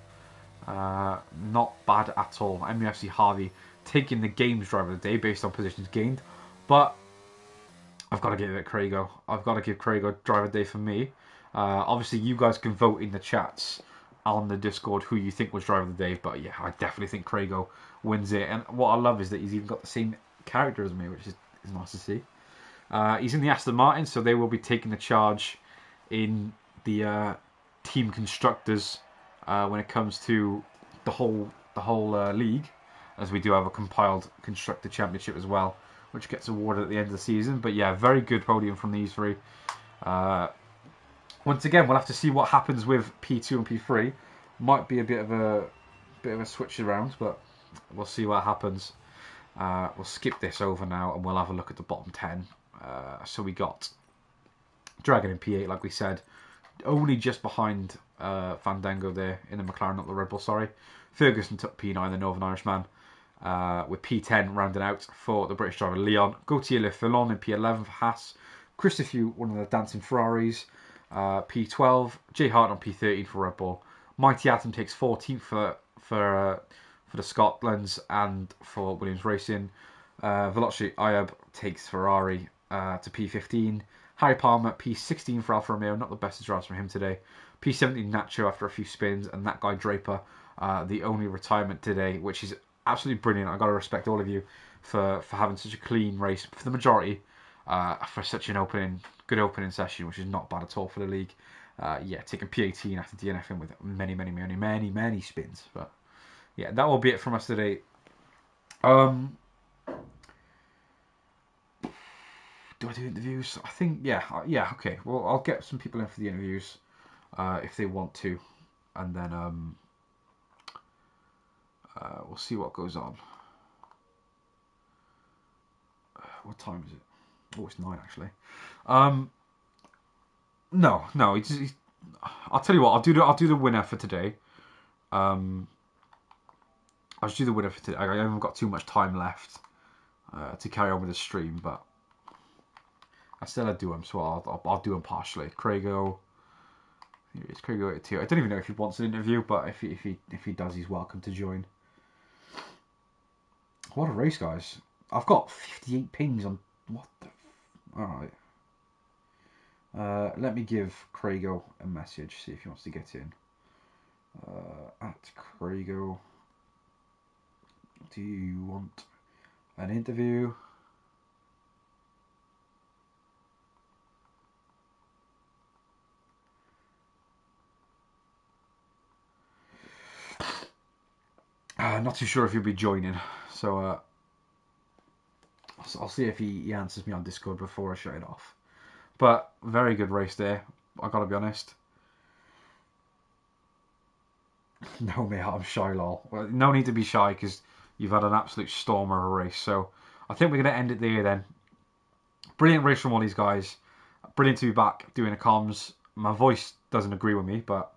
Speaker 1: not bad at all. MUFC Harvey taking the game's driver of the day based on positions gained, but I've got to give it Craigo. I've got to give Craigo driver of the day for me. Obviously, you guys can vote in the chats on the Discord who you think was driver of the day, but yeah, I definitely think Craigo wins it. And what I love is that he's even got the same character as me, which is nice to see. He's in the Aston Martin, so they will be taking the charge in the team constructors when it comes to the whole league, as we do have a compiled constructor championship as well, which gets awarded at the end of the season. But yeah, very good podium from these three. Once again, we'll have to see what happens with P2 and P3. Might be a bit of a switch around, but we'll see what happens. We'll skip this over now and we'll have a look at the bottom 10. So we got Dragon in P8, like we said, only just behind Fandango there in the McLaren, not the Red Bull, sorry. Ferguson took P9, the Northern Irishman, with P10 rounding out for the British driver Leon. Gautier Le Fillon in P11 for Haas. Christopher, one of the dancing Ferraris, P12. Jay Hart on P13 for Red Bull. Mighty Atom takes 14th for the Scotlands and for Williams Racing. Veloci Ayab takes Ferrari to P15. Harry Palmer, P16 for Alfa Romeo. Not the best of drives from him today. P17 Nacho after a few spins. And that guy Draper, the only retirement today, which is absolutely brilliant. I've got to respect all of you for having such a clean race for the majority, for such an good opening session, which is not bad at all for the league. Yeah, taking P18 after DNFing with many spins. But yeah, that will be it from us today. Do I do interviews? I think, yeah, okay. Well, I'll get some people in for the interviews if they want to. And then we'll see what goes on. What time is it? Oh, it's 9 actually. No. I'll tell you what. I'll do the winner for today. I'll just do the winner for today. I haven't got too much time left to carry on with the stream, but I still do them, so I'll do them partially. Craigo, it's Craigo 82. I don't even know if he wants an interview, but if he does, he's welcome to join. What a race, guys! I've got 58 pings on what the. All right. Let me give Craigo a message. See if he wants to get in. At Craigo, do you want an interview? Not too sure if he'll be joining, so I'll see if he answers me on Discord before I shut it off. But very good race there, I gotta be honest. No, mate, I'm shy, lol. Well, no need to be shy because you've had an absolute stormer of a race. So I think we're gonna end it there then. Brilliant race from all these guys. Brilliant to be back doing the comms. My voice doesn't agree with me, but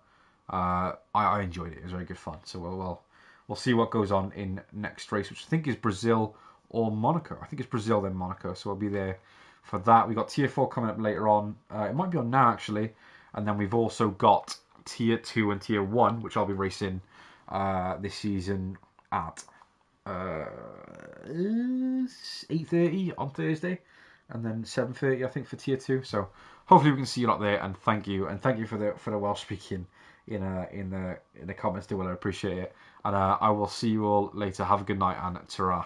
Speaker 1: I enjoyed it. It was very good fun. So we'll see what goes on in next race, which I think is Brazil or Monaco. I think it's Brazil then Monaco, so I'll be there for that. We've got Tier 4 coming up later on. It might be on now, actually. And then we've also got Tier 2 and Tier 1, which I'll be racing this season at 8:30 on Thursday. And then 7:30, I think, for Tier 2. So hopefully we can see you lot there. And thank you. And thank you for the Welsh speaking in the comments too. Well, I appreciate it. And I will see you all later. Have a good night and ta-ra.